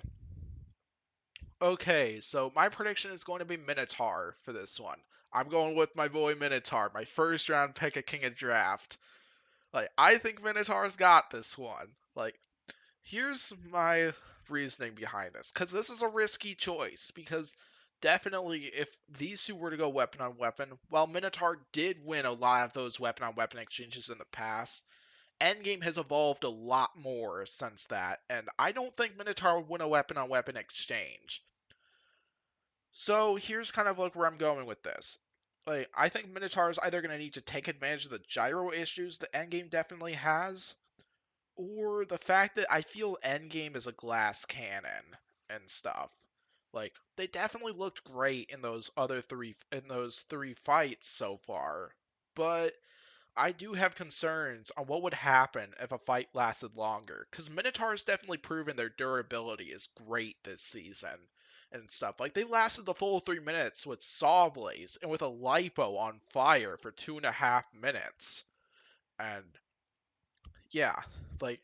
okay, so my prediction is going to be Minotaur for this one. I'm going with my boy Minotaur, my first round pick of King of Draft. Like, I think Minotaur's got this one. Like, here's my reasoning behind this. Because this is a risky choice. Because definitely, if these two were to go weapon on weapon, while Minotaur did win a lot of those weapon on weapon exchanges in the past, Endgame has evolved a lot more since that. And I don't think Minotaur would win a weapon on weapon exchange. So here's kind of like where I'm going with this. Like, I think Minotaur is either going to need to take advantage of the gyro issues that Endgame definitely has, or the fact that I feel Endgame is a glass cannon and stuff. Like, they definitely looked great in those three fights so far, but I do have concerns on what would happen if a fight lasted longer, because Minotaur's definitely proven their durability is great this season and stuff. Like, they lasted the full 3 minutes with Saw Blaze and with a lipo on fire for 2.5 minutes. And yeah, like,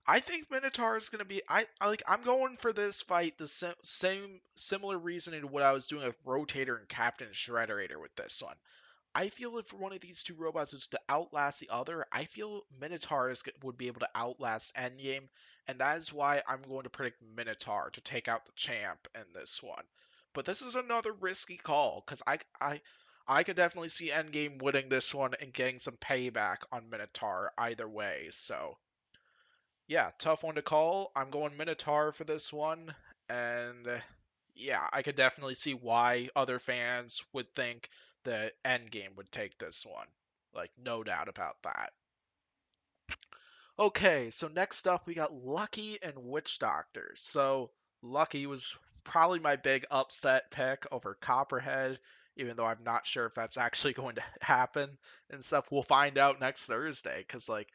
I think Minotaur is gonna be. I'm going for this fight the same similar reasoning to what I was doing with Rotator and Captain Shrederator with this one. I feel if one of these two robots is to outlast the other, I feel would be able to outlast Endgame, and that is why I'm going to predict Minotaur to take out the champ in this one. But this is another risky call because I could definitely see Endgame winning this one and getting some payback on Minotaur either way. So Yeah, tough one to call. I'm going Minotaur for this one, and yeah, I could definitely see why other fans would think the Endgame would take this one. Like, no doubt about that. Okay, so next up we got Lucky and Witch Doctor. So Lucky was probably my big upset pick over Copperhead, even though I'm not sure if that's actually going to happen and stuff. We'll find out next Thursday, because like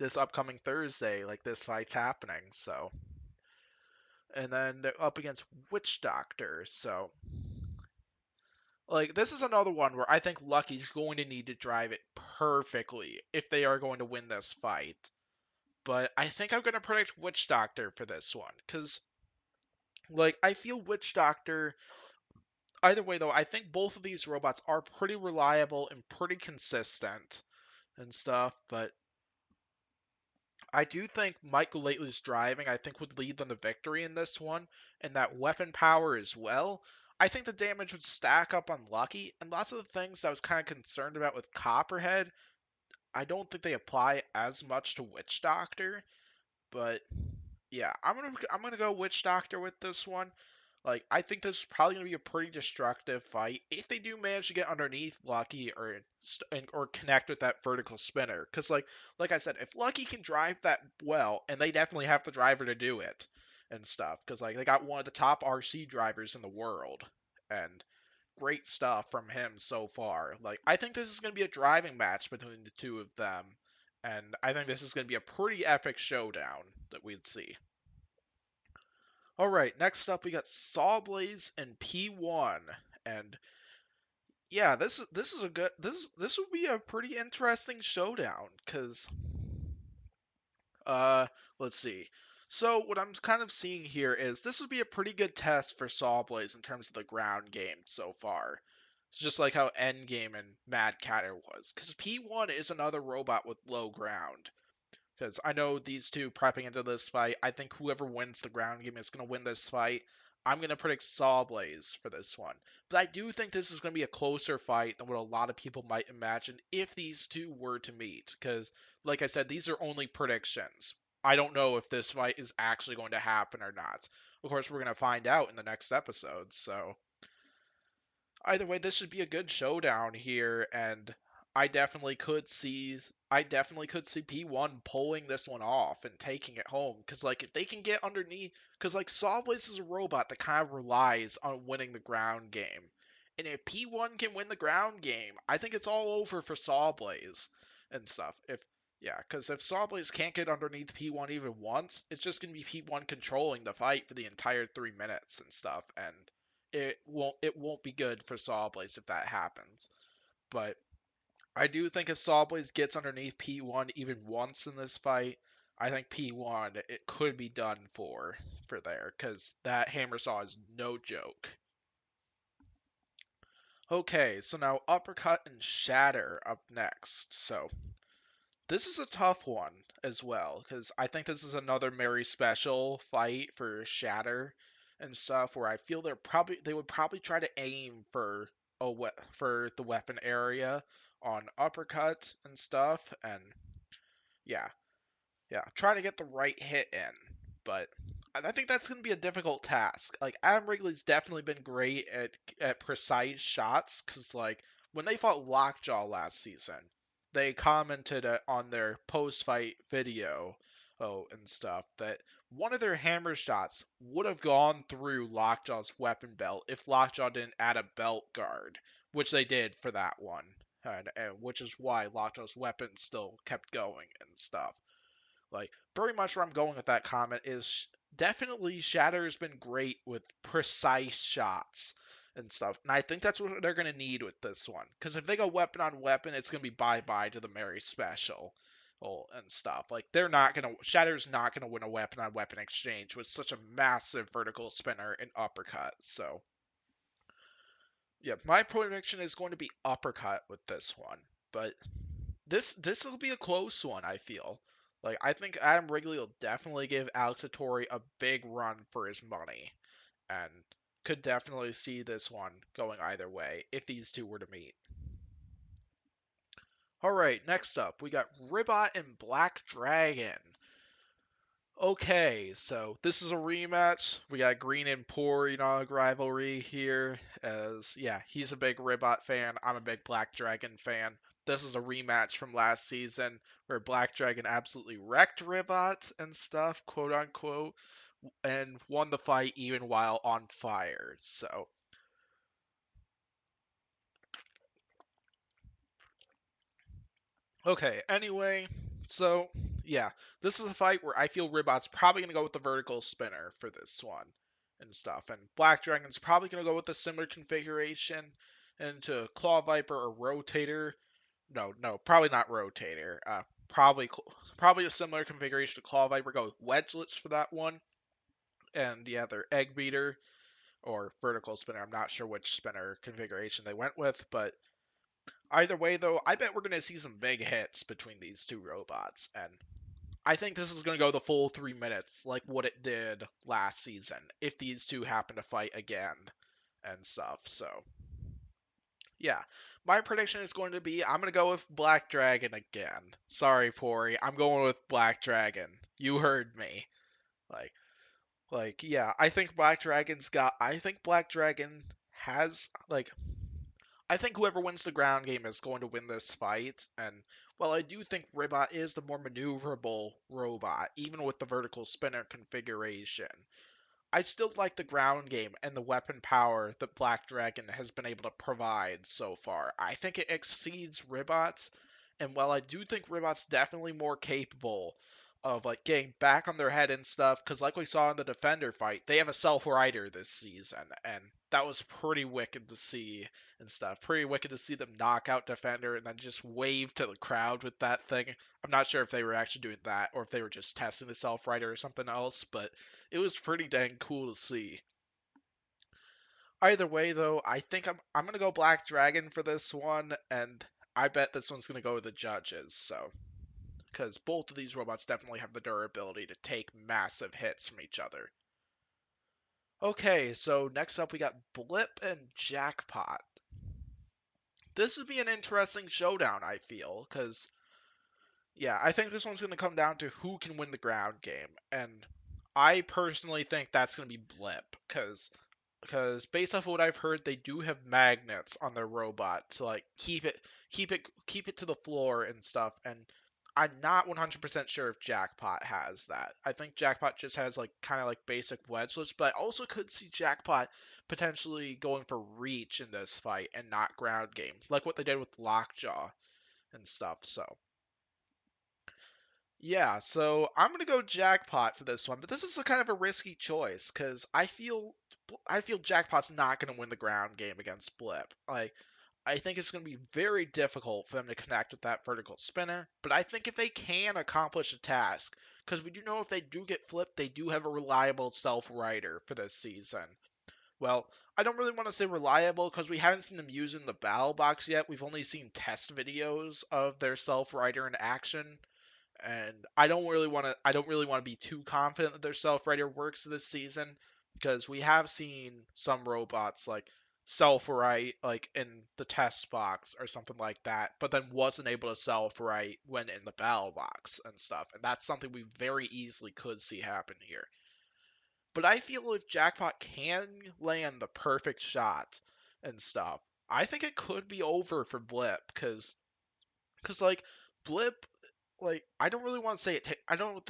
this upcoming Thursday, like this fight's happening. So, and then they're up against Witch Doctor. So like this is another one where I think Lucky's going to need to drive it perfectly if they are going to win this fight. But I think I'm gonna predict Witch Doctor for this one, cause like I feel Witch Doctor. Either way, though, I think both of these robots are pretty reliable and pretty consistent and stuff. But I do think Michael Lately's driving, I think, would lead them to victory in this one, and that weapon power as well. I think the damage would stack up on Lucky, and lots of the things that I was kind of concerned about with Copperhead, I don't think they apply as much to Witch Doctor. But yeah, I'm gonna go Witch Doctor with this one. Like I think this is probably gonna be a pretty destructive fight if they do manage to get underneath Lucky or connect with that vertical spinner. Because like I said, if Lucky can drive that well, and they definitely have the driver to do it and stuff. Because like they got one of the top RC drivers in the world, and great stuff from him so far. Like I think this is gonna be a driving match between the two of them, and I think this is going to be a pretty epic showdown that we'd see. All right, next up we got Sawblaze and P1, and yeah, this is a good this would be a pretty interesting showdown because uh let's see. So what I'm kind of seeing here is this would be a pretty good test for Sawblaze in terms of the ground game so far. It's just like how Endgame and Mad Catter was, because P1 is another robot with low ground. Because I know these two prepping into this fight. I think whoever wins the ground game is going to win this fight. I'm going to predict Sawblaze for this one. But I do think this is going to be a closer fight than what a lot of people might imagine if these two were to meet. Because, like I said, these are only predictions. I don't know if this fight is actually going to happen or not. Of course, we're going to find out in the next episode. So, either way, this should be a good showdown here, and I definitely could see P1 pulling this one off and taking it home. Because like if they can get underneath, because like Sawblaze is a robot that kind of relies on winning the ground game, and if P1 can win the ground game, I think it's all over for Sawblaze and stuff. If Yeah, because if Sawblaze can't get underneath P1 even once, it's just gonna be P1 controlling the fight for the entire 3 minutes and stuff, and it won't be good for Sawblaze if that happens. But I do think if Sawblaze gets underneath P1 even once in this fight, I think P1 it could be done for there, because that hammer saw is no joke. Okay, so now Uppercut and Shatter up next. So this is a tough one as well, because I think this is another Mary Special fight for Shatter and stuff, where I feel they would probably try to aim for for the weapon area on Uppercut and stuff, and yeah, yeah, trying to get the right hit in. But I think that's going to be a difficult task. Like Adam Wrigley's definitely been great at precise shots, because like when they fought Lockjaw last season, they commented on their post-fight video, and stuff, that one of their hammer shots would have gone through Lockjaw's weapon belt if Lockjaw didn't add a belt guard, which they did for that one, and which is why Lockjaw's weapon still kept going and stuff. Like, very much where I'm going with that comment is definitely Shatter's been great with precise shots and stuff. And I think that's what they're going to need with this one. Because if they go weapon on weapon, it's going to be bye-bye to the Mary Special and stuff. Like, Shatter's not going to win a weapon on weapon exchange with such a massive vertical spinner and uppercut. So, yeah, my prediction is going to be uppercut with this one. But this will be a close one, I feel. Like I think Adam Wrigley will definitely give Alex Hattori a big run for his money, and could definitely see this one going either way if these two were to meet. All right, next up we got Ribbot and Black Dragon. Okay, so this is a rematch. We got Green and Porynog rivalry here, as yeah, he's a big Ribbot fan. I'm a big Black Dragon fan. This is a rematch from last season where Black Dragon absolutely wrecked Ribbot and stuff, quote unquote, and won the fight even while on fire. So okay, anyway, so yeah, this is a fight where I feel Ribbot's probably going to go with the vertical spinner for this one and stuff, and Black Dragon's probably going to go with a similar configuration into Claw Viper or Rotator. No, probably not Rotator. Probably a similar configuration to Claw Viper. Go with Wedgelets for that one, and yeah, their Egg Beater or vertical spinner. I'm not sure which spinner configuration they went with, but either way, though, I bet we're going to see some big hits between these two robots, and I think this is going to go the full 3 minutes, like what it did last season, if these two happen to fight again and stuff. So, yeah, my prediction is going to be I'm going to go with Black Dragon again. Sorry, Pori, I'm going with Black Dragon. You heard me. Like, yeah, I think Black Dragon's got. I think Black Dragon has like I think whoever wins the ground game is going to win this fight, and while I do think Ribbot is the more maneuverable robot, even with the vertical spinner configuration, I still like the ground game and the weapon power that Black Dragon has been able to provide so far. I think it exceeds Ribbot's, and while I do think Ribbot's definitely more capable of like getting back on their head and stuff, because like we saw in the Defender fight, they have a self-rider this season, and that was pretty wicked to see and stuff. Pretty wicked to see them knock out Defender and then just wave to the crowd with that thing. I'm not sure if they were actually doing that or if they were just testing the self-rider or something else, but it was pretty dang cool to see. Either way, though, I think I'm gonna go Black Dragon for this one, and I bet this one's gonna go with the judges. So, because both of these robots definitely have the durability to take massive hits from each other. Okay, so next up we got Blip and Jackpot. This would be an interesting showdown, I feel, because yeah, I think this one's gonna come down to who can win the ground game, and I personally think that's gonna be Blip, because based off of what I've heard, they do have magnets on their robot to like keep it to the floor and stuff. And I'm not 100% sure if Jackpot has that. I think Jackpot just has like kind of like basic wedgelets, but I also could see Jackpot potentially going for reach in this fight and not ground game, like what they did with Lockjaw and stuff. So yeah, so I'm gonna go Jackpot for this one, but this is a kind of a risky choice because I feel Jackpot's not gonna win the ground game against Blip. Like I think it's gonna be very difficult for them to connect with that vertical spinner, but I think if they can accomplish a task, because we do know if they do get flipped, they do have a reliable self-rider for this season. Well, I don't really want to say reliable because we haven't seen them using the battle box yet. We've only seen test videos of their self-rider in action, and I don't really want to be too confident that their self-rider works this season because we have seen some robots like self-right like in the test box or something like that, but then wasn't able to self-right when in the battle box and stuff, and that's something we very easily could see happen here. But I feel if Jackpot can land the perfect shot and stuff, I think it could be over for Blip because like Blip, like I don't really want to say it. I don't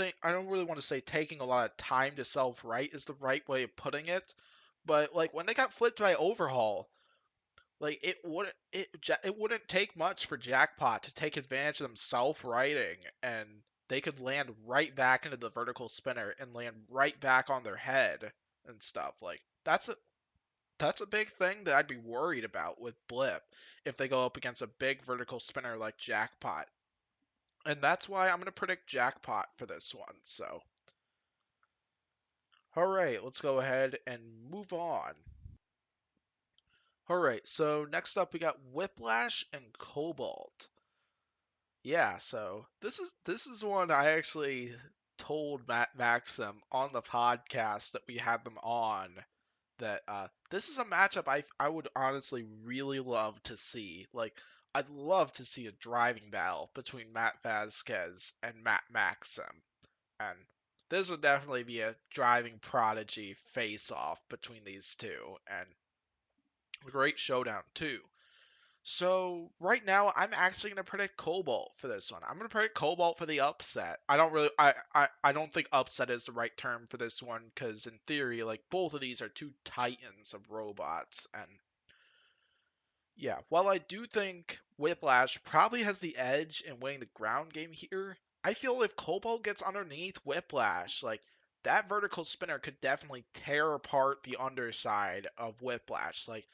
really want to say taking a lot of time to self right is the right way of putting it. But like when they got flipped by Overhaul, like it wouldn't take much for Jackpot to take advantage of them self righting, and they could land right back into the vertical spinner and land right back on their head and stuff. Like that's a big thing that I'd be worried about with Blip if they go up against a big vertical spinner like Jackpot. And that's why I'm going to predict Jackpot for this one. So, all right, let's go ahead and move on. All right, so next up we got Whiplash and Cobalt. Yeah, so this is one I actually told Matt Maxim on the podcast that we had them on that this is a matchup I would honestly really love to see. Like I'd love to see a driving battle between Matt Vasquez and Matt Maxim. And this would definitely be a driving prodigy face-off between these two, and a great showdown too. So right now, I'm actually gonna predict Cobalt for this one. I'm gonna predict Cobalt for the upset. I don't really, I don't think upset is the right term for this one because in theory, like both of these are two titans of robots, and yeah, while I do think Whiplash probably has the edge in winning the ground game here, I feel if Cobalt gets underneath Whiplash, like that vertical spinner could definitely tear apart the underside of Whiplash. Like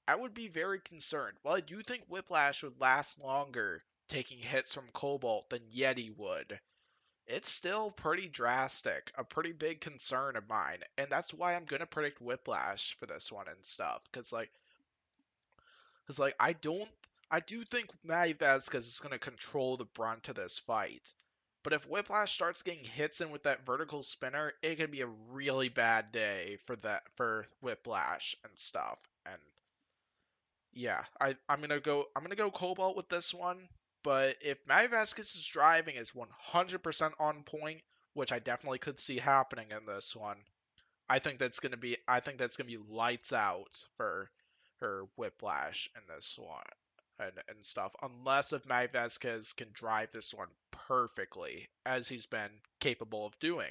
I would be very concerned. While I do think Whiplash would last longer taking hits from Cobalt than Yeti would, it's still pretty drastic, a pretty big concern of mine, and that's why I'm gonna predict Whiplash for this one and stuff. Cause I do think Matty Vasquez is gonna control the brunt of this fight. But if Whiplash starts getting hits in with that vertical spinner, it could be a really bad day for Whiplash and stuff. And yeah, I'm gonna go Cobalt with this one. But if Matty Vasquez's driving is 100% on point, which I definitely could see happening in this one, I think that's gonna be lights out for her Whiplash in this one and stuff. Unless if Matt Vasquez can drive this one perfectly, as he's been capable of doing.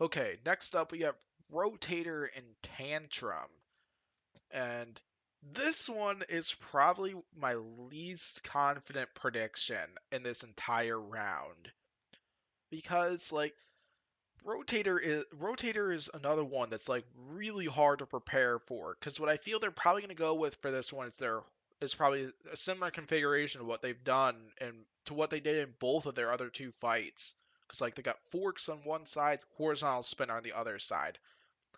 Okay, next up we have Rotator and Tantrum. And this one is probably my least confident prediction in this entire round. Because like Rotator is another one that's like really hard to prepare for because what I feel they're probably going to go with for this one is probably a similar configuration of what they've done and to what they did in both of their other two fights because like they got forks on one side, horizontal spinner on the other side.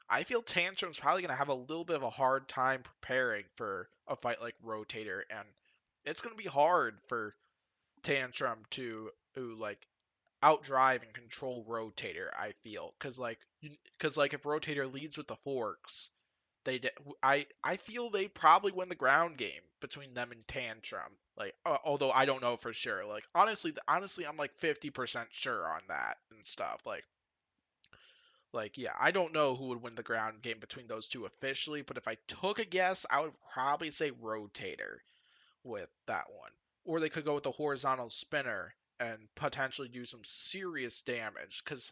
I feel Tantrum's probably going to have a little bit of a hard time preparing for a fight like Rotator, and it's going to be hard for Tantrum to like outdrive and control Rotator. I feel because like if Rotator leads with the forks, I feel they probably win the ground game between them and Tantrum. Like although I don't know for sure. Like honestly, I'm like 50% sure on that and stuff. Like yeah, I don't know who would win the ground game between those two officially, but if I took a guess, I would probably say Rotator with that one. Or they could go with the horizontal spinner and potentially do some serious damage, because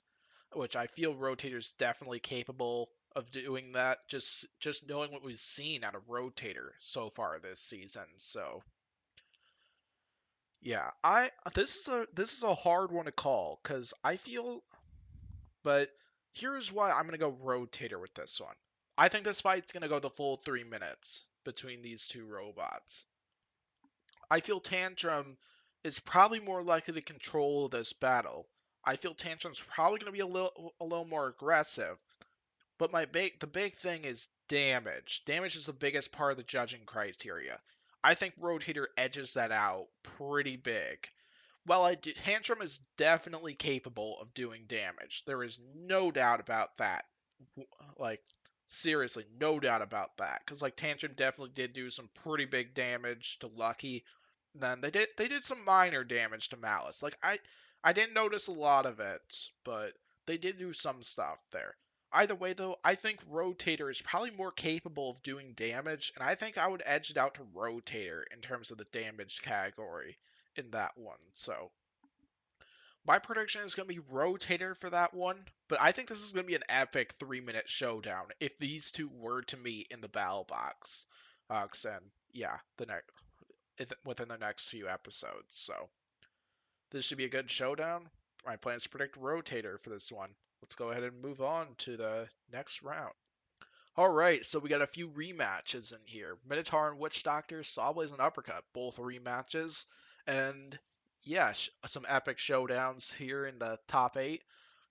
which I feel Rotator's definitely capable of doing that. Just knowing what we've seen out of Rotator so far this season. So yeah, I this is a hard one to call because I feel, but here's why I'm gonna go Rotator with this one. I think this fight's gonna go the full 3 minutes between these two robots. I feel Tantrum is probably more likely to control this battle. I feel Tantrum's probably going to be a little more aggressive, but the big thing is damage. Damage is the biggest part of the judging criteria. I think Rotator edges that out pretty big. Tantrum is definitely capable of doing damage. There is no doubt about that. Like seriously, no doubt about that. Because like Tantrum definitely did do some pretty big damage to Lucky. Then they did some minor damage to Malice. I didn't notice a lot of it, but they did do some stuff there. Either way though, I think Rotator is probably more capable of doing damage, and I think I would edge it out to Rotator in terms of the damage category in that one. So my prediction is going to be Rotator for that one, but I think this is going to be an epic 3 minute showdown if these two were to meet in the battle box. And yeah, within the next few episodes. So this should be a good showdown. My plan is to predict Rotator for this one. Let's go ahead and move on to the next round. All right, so we got a few rematches in here. Minotaur and Witch Doctor, Saw Blaze and Uppercut, both rematches, and yeah, some epic showdowns here in the top 8.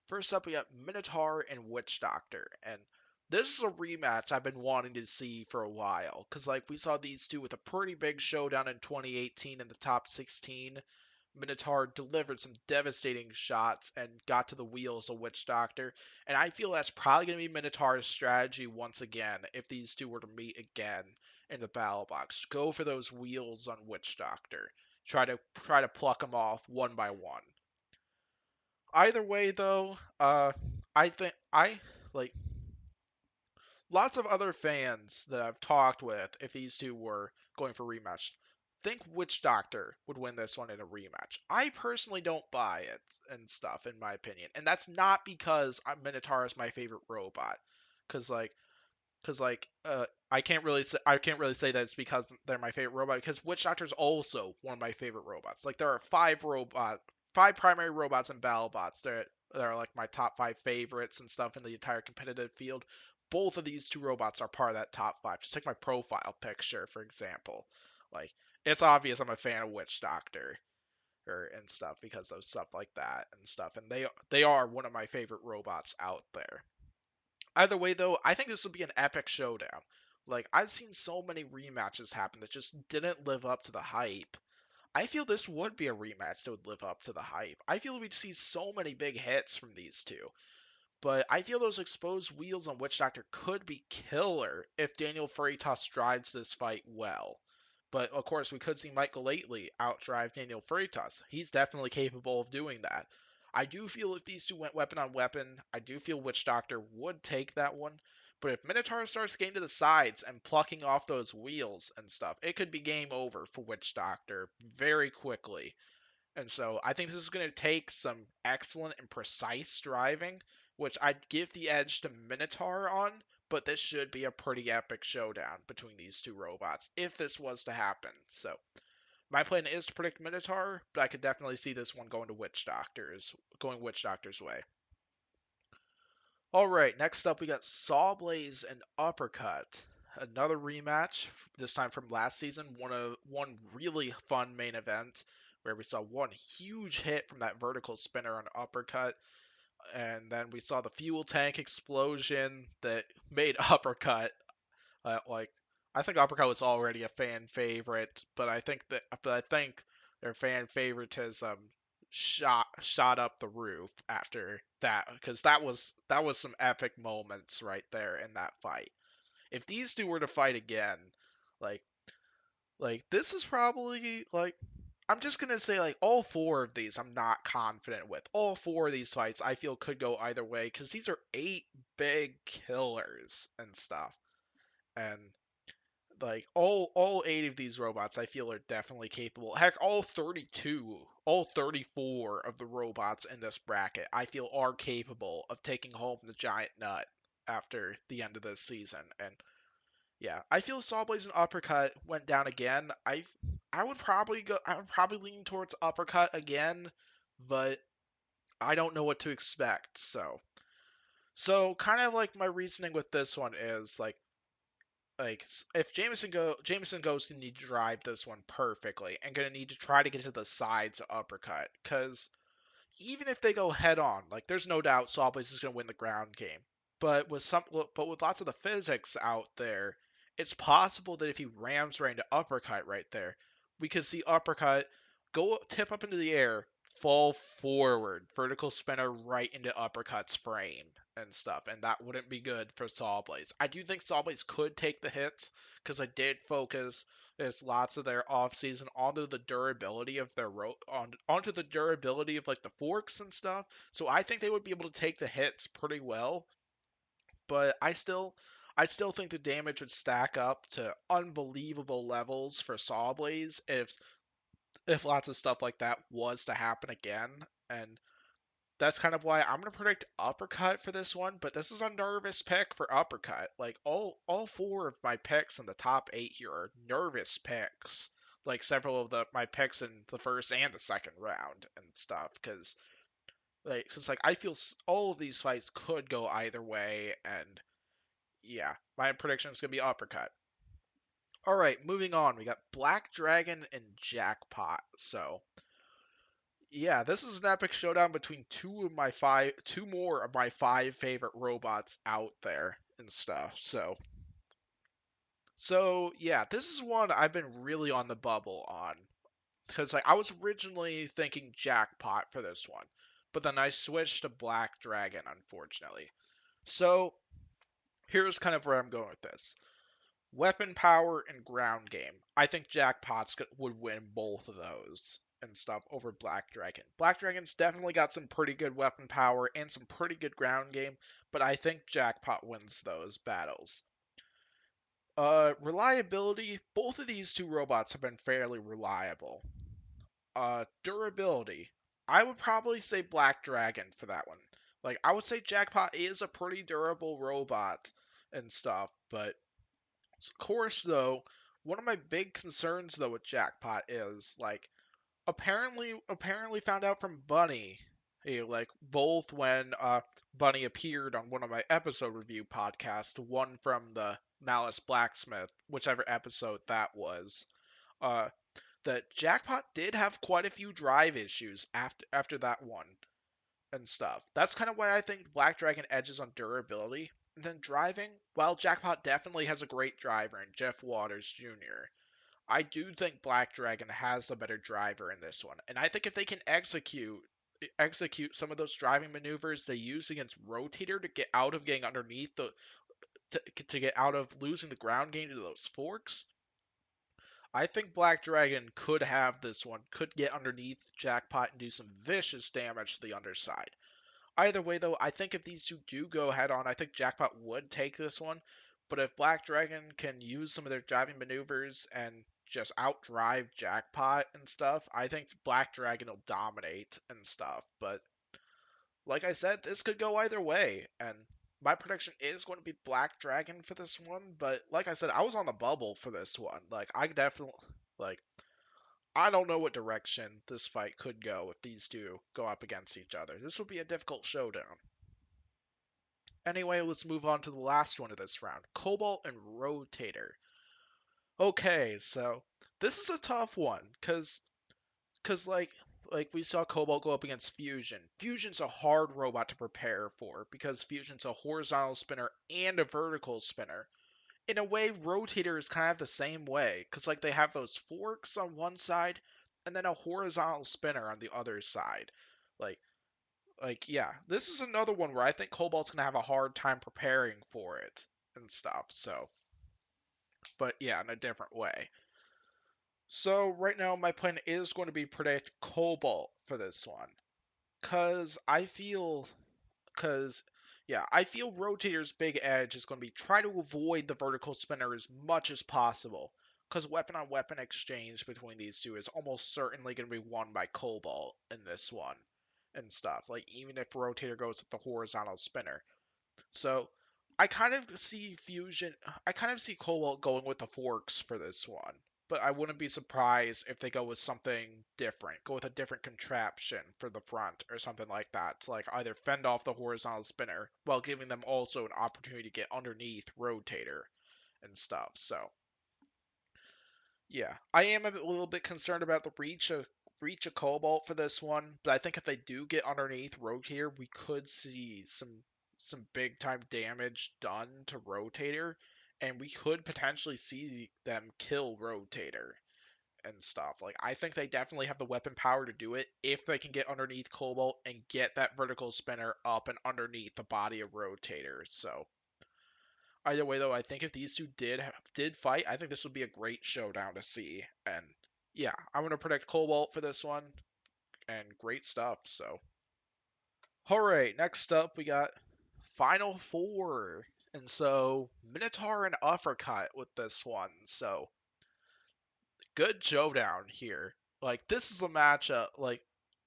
First up, we got Minotaur and Witch Doctor, and this is a rematch I've been wanting to see for a while, because like we saw these two with a pretty big showdown in 2018 in the top 16. Minotaur delivered some devastating shots and got to the wheels of Witch Doctor, and I feel that's probably going to be Minotaur's strategy once again if these two were to meet again in the battle box. Go for those wheels on Witch Doctor. Try to pluck them off one by one. Either way, though, I think I like lots of other fans that I've talked with, if these two were going for rematch, think Witch Doctor would win this one in a rematch. I personally don't buy it and stuff, in my opinion, and that's not because Minotaur is my favorite robot, because I can't really say that it's because they're my favorite robot, because Witch Doctor's also one of my favorite robots. Like there are five primary robots in Battlebots that are like my top five favorites and stuff in the entire competitive field. Both of these two robots are part of that top five. Just take my profile picture, for example. Like it's obvious I'm a fan of Witch Doctor and stuff because of stuff like that and stuff. And they are one of my favorite robots out there. Either way, though, I think this would be an epic showdown. Like, I've seen so many rematches happen that just didn't live up to the hype. I feel this would be a rematch that would live up to the hype. I feel we'd see so many big hits from these two. But I feel those exposed wheels on Witch Doctor could be killer if Daniel Freitas drives this fight well. But of course, we could see Michael Lately outdrive Daniel Freitas. He's definitely capable of doing that. I do feel if these two went weapon on weapon, I do feel Witch Doctor would take that one. But if Minotaur starts getting to the sides and plucking off those wheels and stuff, it could be game over for Witch Doctor very quickly. And so I think this is going to take some excellent and precise driving, which I'd give the edge to Minotaur on, but this should be a pretty epic showdown between these two robots if this was to happen. So my plan is to predict Minotaur, but I could definitely see this one going Witch Doctor's way. All right, next up we got Saw Blaze and Uppercut. Another rematch, this time from last season. One really fun main event where we saw one huge hit from that vertical spinner on Uppercut, and then we saw the fuel tank explosion that made Uppercut like I think Uppercut was already a fan favorite, but I think their fan favoritism shot up the roof after that because that was some epic moments right there in that fight. If these two were to fight again, like this is probably like I'm just gonna say like all four of these I'm not confident with. All four of these fights I feel could go either way because these are eight big killers and stuff. And like all eight of these robots I feel are definitely capable. Heck, all 34 of the robots in this bracket I feel are capable of taking home the giant nut after the end of this season. And yeah, I feel Sawblaze and Uppercut went down again. I would probably lean towards Uppercut again, but I don't know what to expect. So kind of like my reasoning with this one is like if Jameson goes to need to drive this one perfectly and gonna need to try to get to the sides of Uppercut because even if they go head on, like there's no doubt Sawblaze is gonna win the ground game. But with lots of the physics out there, it's possible that if he rams right into Uppercut right there, we could see Uppercut go tip up into the air, fall forward, vertical spinner right into Uppercut's frame and stuff, and that wouldn't be good for Sawblaze. I do think Sawblaze could take the hits because I did focus there's lots of their off season onto the durability of onto the durability of like the forks and stuff. So I think they would be able to take the hits pretty well, but I still think the damage would stack up to unbelievable levels for Sawblaze if lots of stuff like that was to happen again. And that's kind of why I'm gonna predict Uppercut for this one, but this is a nervous pick for Uppercut. Like all four of my picks in the top eight here are nervous picks. Like several of my picks in the first and the second round and stuff, because I feel all of these fights could go either way, and yeah, my prediction is gonna be Uppercut. All right, moving on. We got Black Dragon and Jackpot. So yeah, this is an epic showdown between two more of my five favorite robots out there and stuff. So yeah, this is one I've been really on the bubble on because like I was originally thinking Jackpot for this one, but then I switched to Black Dragon, unfortunately. So here's kind of where I'm going with this. Weapon power and ground game. I think would win both of those. and stuff over Black Dragon. Black Dragon's definitely got some pretty good weapon power and some pretty good ground game, but I think Jackpot wins those battles. Reliability, both of these two robots have been fairly reliable. Durability, I would probably say Black Dragon for that one. Like, I would say Jackpot is a pretty durable robot and stuff, but of course, though, one of my big concerns though with Jackpot is like apparently found out from Bunny, like both when Bunny appeared on one of my episode review podcasts, one from the Malice Blacksmith, whichever episode that was, uh, that Jackpot did have quite a few drive issues after that one and stuff. That's kind of why I think Black Dragon edges on durability. And then driving, while Jackpot definitely has a great driver in Jeff Waters Jr., I do think Black Dragon has the better driver in this one. And I think if they can execute some of those driving maneuvers they use against Rotator to get out of getting underneath the to get out of losing the ground game to those forks, I think Black Dragon could have this one, could get underneath Jackpot and do some vicious damage to the underside. Either way, though, I think if these two do go head on, I think Jackpot would take this one. But if Black Dragon can use some of their driving maneuvers and just outdrive Jackpot and stuff, I think Black Dragon will dominate and stuff. But like I said, this could go either way. And my prediction is going to be Black Dragon for this one. But like I said, I was on the bubble for this one. Like, I definitely. Like, I don't know what direction this fight could go if these two go up against each other. This would be a difficult showdown. Anyway, let's move on to the last one of this round. Cobalt and Rotator. Okay, so this is a tough one, cause like we saw Cobalt go up against Fusion. Fusion's a hard robot to prepare for because Fusion's a horizontal spinner and a vertical spinner. In a way, Rotator is kind of the same way, cause like they have those forks on one side and then a horizontal spinner on the other side. Like yeah, this is another one where I think Cobalt's gonna have a hard time preparing for it and stuff. So, but yeah, in a different way. So right now my plan is going to be predict Cobalt for this one, cause yeah, I feel Rotator's big edge is going to be try to avoid the vertical spinner as much as possible, cause weapon on weapon exchange between these two is almost certainly going to be won by Cobalt in this one and stuff. Like even if Rotator goes with the horizontal spinner. So I kind of see Cobalt going with the forks for this one, but I wouldn't be surprised if they go with something different, go with a different contraption for the front or something like that to like either fend off the horizontal spinner while giving them also an opportunity to get underneath Rotator and stuff. So yeah, I am a little bit concerned about the reach of Cobalt for this one, but I think if they do get underneath Rotator, we could see some big time damage done to Rotator, and we could potentially see them kill Rotator and stuff. Like I think they definitely have the weapon power to do it if they can get underneath Cobalt and get that vertical spinner up and underneath the body of Rotator. So either way, though, I think if these two did fight, I think this would be a great showdown to see. And yeah, I'm gonna predict Cobalt for this one, and great stuff. So, all right, next up we got Final Four, and so Minotaur and Uppercut with this one. So good showdown here. Like this is a matchup. Like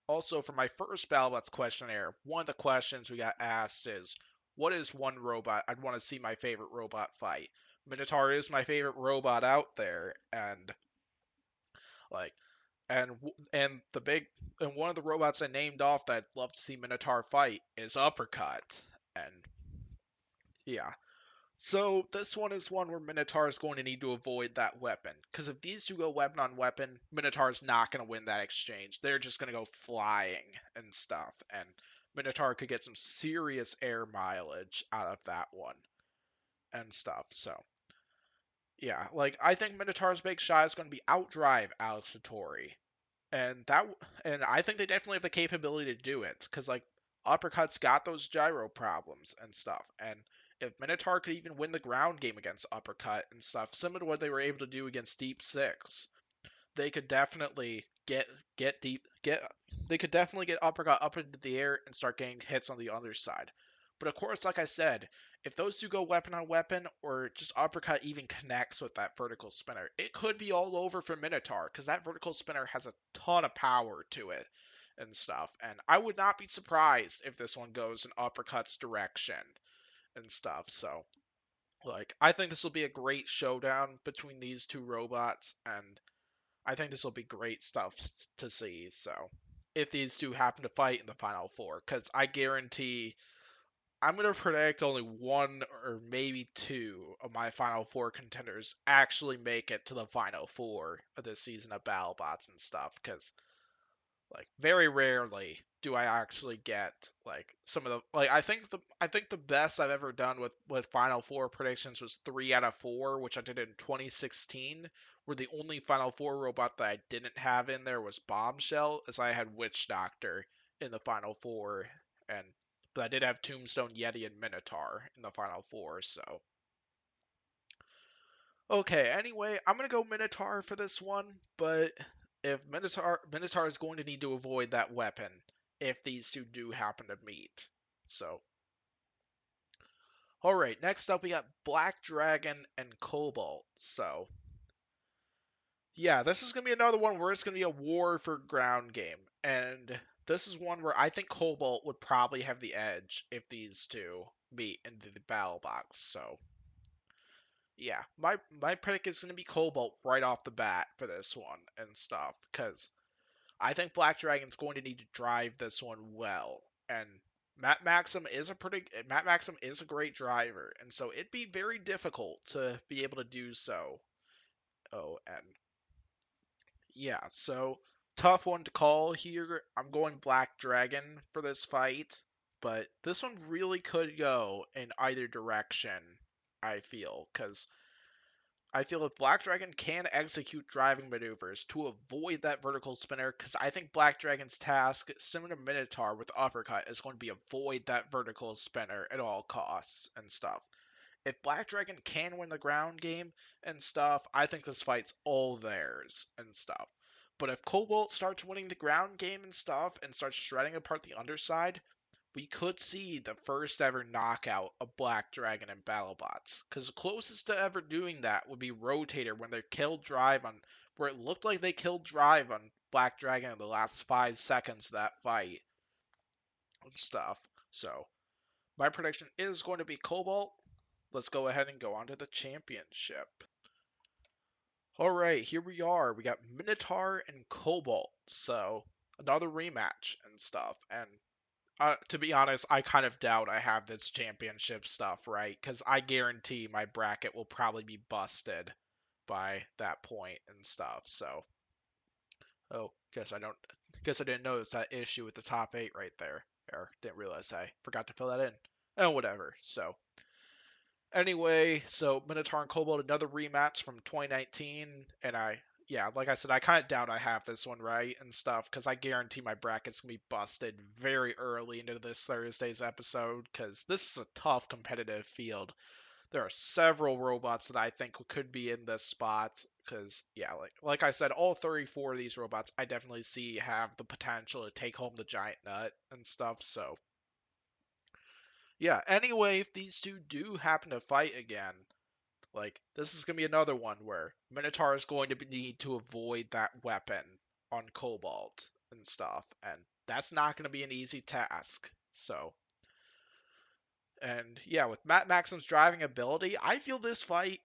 also for my first Battlebots questionnaire, one of the questions we got asked is, what is one robot I'd want to see my favorite robot fight? Minotaur is my favorite robot out there, and like, and the big and one of the robots I named off that I'd love to see Minotaur fight is Uppercut, and yeah. So this one is one where Minotaur is going to need to avoid that weapon, because if these two go weapon on weapon, Minotaur's not going to win that exchange. They're just going to go flying and stuff, and Minotaur could get some serious air mileage out of that one and stuff. So yeah, like I think Minotaur's big shot is going to be outdrive Alex Satori, and I think they definitely have the capability to do it, because like Uppercut's got those gyro problems and stuff, and if Minotaur could even win the ground game against Uppercut and stuff, similar to what they were able to do against Deep Six, they could definitely get deep get they could definitely get Uppercut up into the air and start getting hits on the other side. But of course, like I said, if those two go weapon on weapon, or just Uppercut even connects with that vertical spinner, it could be all over for Minotaur, because that vertical spinner has a ton of power to it and stuff. And I would not be surprised if this one goes in Uppercut's direction and stuff. So, like, I think this will be a great showdown between these two robots, and I think this will be great stuff to see. So, if these two happen to fight in the final four, because I guarantee I'm going to predict only one or maybe two of my final four contenders actually make it to the final four of this season of Battlebots and stuff, because like very rarely do I actually get like some of the like I think the best I've ever done with Final Four predictions was 3 out of 4, which I did in 2016, where the only Final Four robot that I didn't have in there was Bombshell, as I had Witch Doctor in the Final Four, and but I did have Tombstone, Yeti, and Minotaur in the Final Four, so okay, anyway, I'm gonna go Minotaur for this one, but if Minotaur is going to need to avoid that weapon if these two do happen to meet. So, all right, next up we got Black Dragon and Cobalt. So, yeah, this is gonna be another one where it's gonna be a war for ground game, and this is one where I think Cobalt would probably have the edge if these two meet in the battle box. So, yeah, my pick is gonna be Cobalt right off the bat for this one and stuff, because I think Black Dragon's going to need to drive this one well, and Matt Maxim is a great driver, and so it'd be very difficult to be able to do so. Oh, and yeah, so tough one to call here. I'm going Black Dragon for this fight, but this one really could go in either direction, I feel, because I feel if Black Dragon can execute driving maneuvers to avoid that vertical spinner, because I think Black Dragon's task, similar to Minotaur with Uppercut, is going to be avoid that vertical spinner at all costs and stuff. If Black Dragon can win the ground game and stuff, I think this fight's all theirs and stuff. But if Cobalt starts winning the ground game and stuff and starts shredding apart the underside, we could see the first ever knockout of Black Dragon and Battlebots. Because the closest to ever doing that would be Rotator when they killed Drive on, where it looked like they killed Drive on Black Dragon in the last 5 seconds of that fight and stuff. So, my prediction is going to be Cobalt. Let's go ahead and go on to the championship. Alright, here we are. We got Minotaur and Cobalt. So, another rematch and stuff. And to be honest, I kind of doubt I have this championship stuff right, because I guarantee my bracket will probably be busted by that point and stuff. So, oh, guess I didn't notice that issue with the top 8 right there. Or didn't realize I forgot to fill that in. Oh, whatever. So, anyway, so Minotaur and Cobalt, another rematch from 2019, and yeah, like I said, I kind of doubt I have this one right and stuff, because I guarantee my bracket's gonna be busted very early into this Thursday's episode, because this is a tough competitive field. There are several robots that I think could be in this spot, because yeah, like I said, all 34 of these robots I definitely see have the potential to take home the giant nut and stuff. So yeah, anyway, if these two do happen to fight again, like, this is going to be another one where Minotaur is going to need to avoid that weapon on Cobalt and stuff, and that's not going to be an easy task. So, and yeah, with Matt Maxim's driving ability, I feel this fight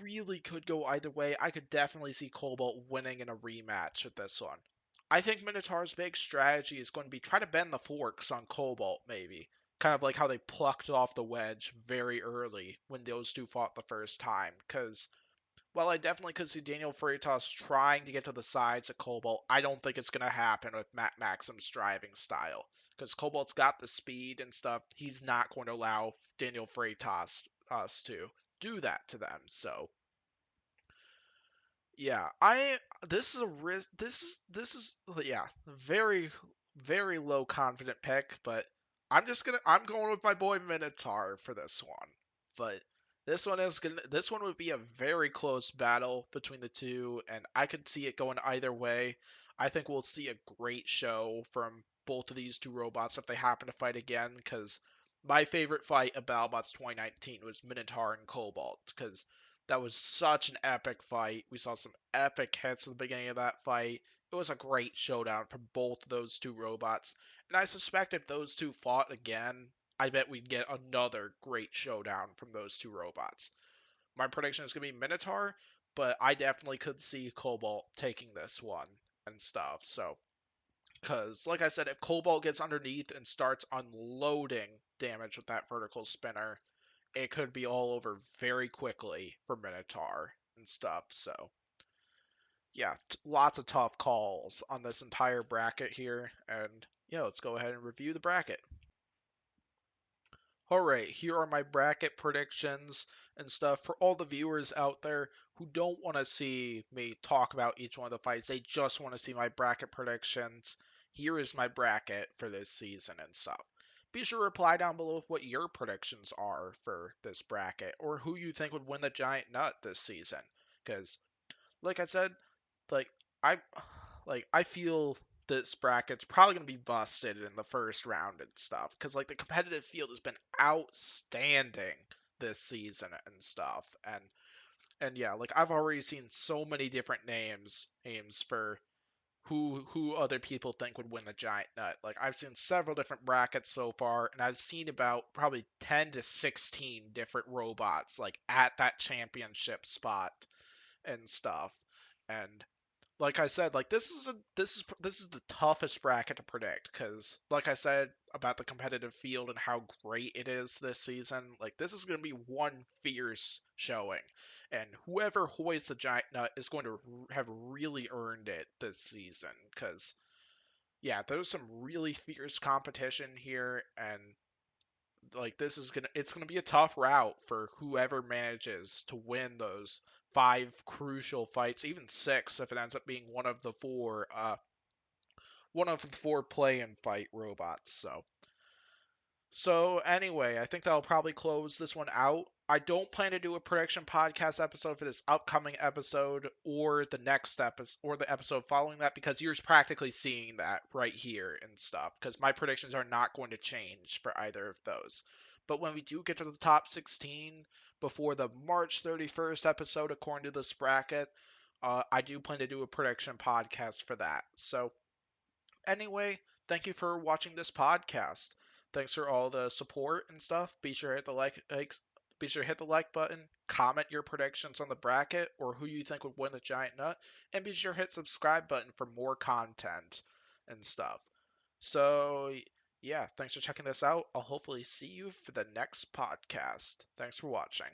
really could go either way. I could definitely see Cobalt winning in a rematch with this one. I think Minotaur's big strategy is going to be try to bend the forks on Cobalt, maybe. Kind of like how they plucked off the wedge very early when those two fought the first time. Because, while I definitely could see Daniel Freitas trying to get to the sides of Cobalt, I don't think it's going to happen with Matt Maxim's driving style. Because Cobalt's got the speed and stuff, he's not going to allow Daniel Freitas us to do that to them. So, yeah, this is a risk. This is yeah, very very low confident pick, but I'm going with my boy Minotaur for this one. But This one would be a very close battle between the two, and I could see it going either way. I think we'll see a great show from both of these two robots if they happen to fight again, because my favorite fight of Battlebots 2019 was Minotaur and Cobalt, because that was such an epic fight. We saw some epic hits at the beginning of that fight. It was a great showdown from both of those two robots, and I suspect if those two fought again, I bet we'd get another great showdown from those two robots. My prediction is going to be Minotaur, but I definitely could see Cobalt taking this one and stuff. So, because, like I said, if Cobalt gets underneath and starts unloading damage with that vertical spinner, it could be all over very quickly for Minotaur and stuff. So, yeah, lots of tough calls on this entire bracket here. And, yeah, let's go ahead and review the bracket. Alright, here are my bracket predictions and stuff for all the viewers out there who don't want to see me talk about each one of the fights. They just want to see my bracket predictions. Here is my bracket for this season and stuff. Be sure to reply down below with what your predictions are for this bracket or who you think would win the giant nut this season. Because, like I said, like I I feel this bracket's probably gonna be busted in the first round and stuff because like the competitive field has been outstanding this season and stuff and yeah, like I've already seen so many different names for who other people think would win the giant nut. Like I've seen several different brackets so far, and I've seen about probably 10 to 16 different robots like at that championship spot and stuff. And like I said, like this is the toughest bracket to predict because, like I said about the competitive field and how great it is this season, like this is going to be one fierce showing, and whoever hoists the giant nut is going to have really earned it this season. Because yeah, there's some really fierce competition here, and like this is it's gonna be a tough route for whoever manages to win those five crucial fights, even six if it ends up being one of the four play and fight robots. So anyway, I think that'll probably close this one out. I don't plan to do a prediction podcast episode for this upcoming episode or the next episode or the episode following that because you're practically seeing that right here and stuff because my predictions are not going to change for either of those. But when we do get to the top 16 before the March 31st episode according to this bracket, I do plan to do a prediction podcast for that. So anyway, thank you for watching this podcast. Thanks for all the support and stuff. Be sure to hit the be sure to hit the like button, comment your predictions on the bracket or who you think would win the giant nut, and be sure to hit subscribe button for more content and stuff. So yeah, thanks for checking this out. I'll hopefully see you for the next podcast. Thanks for watching.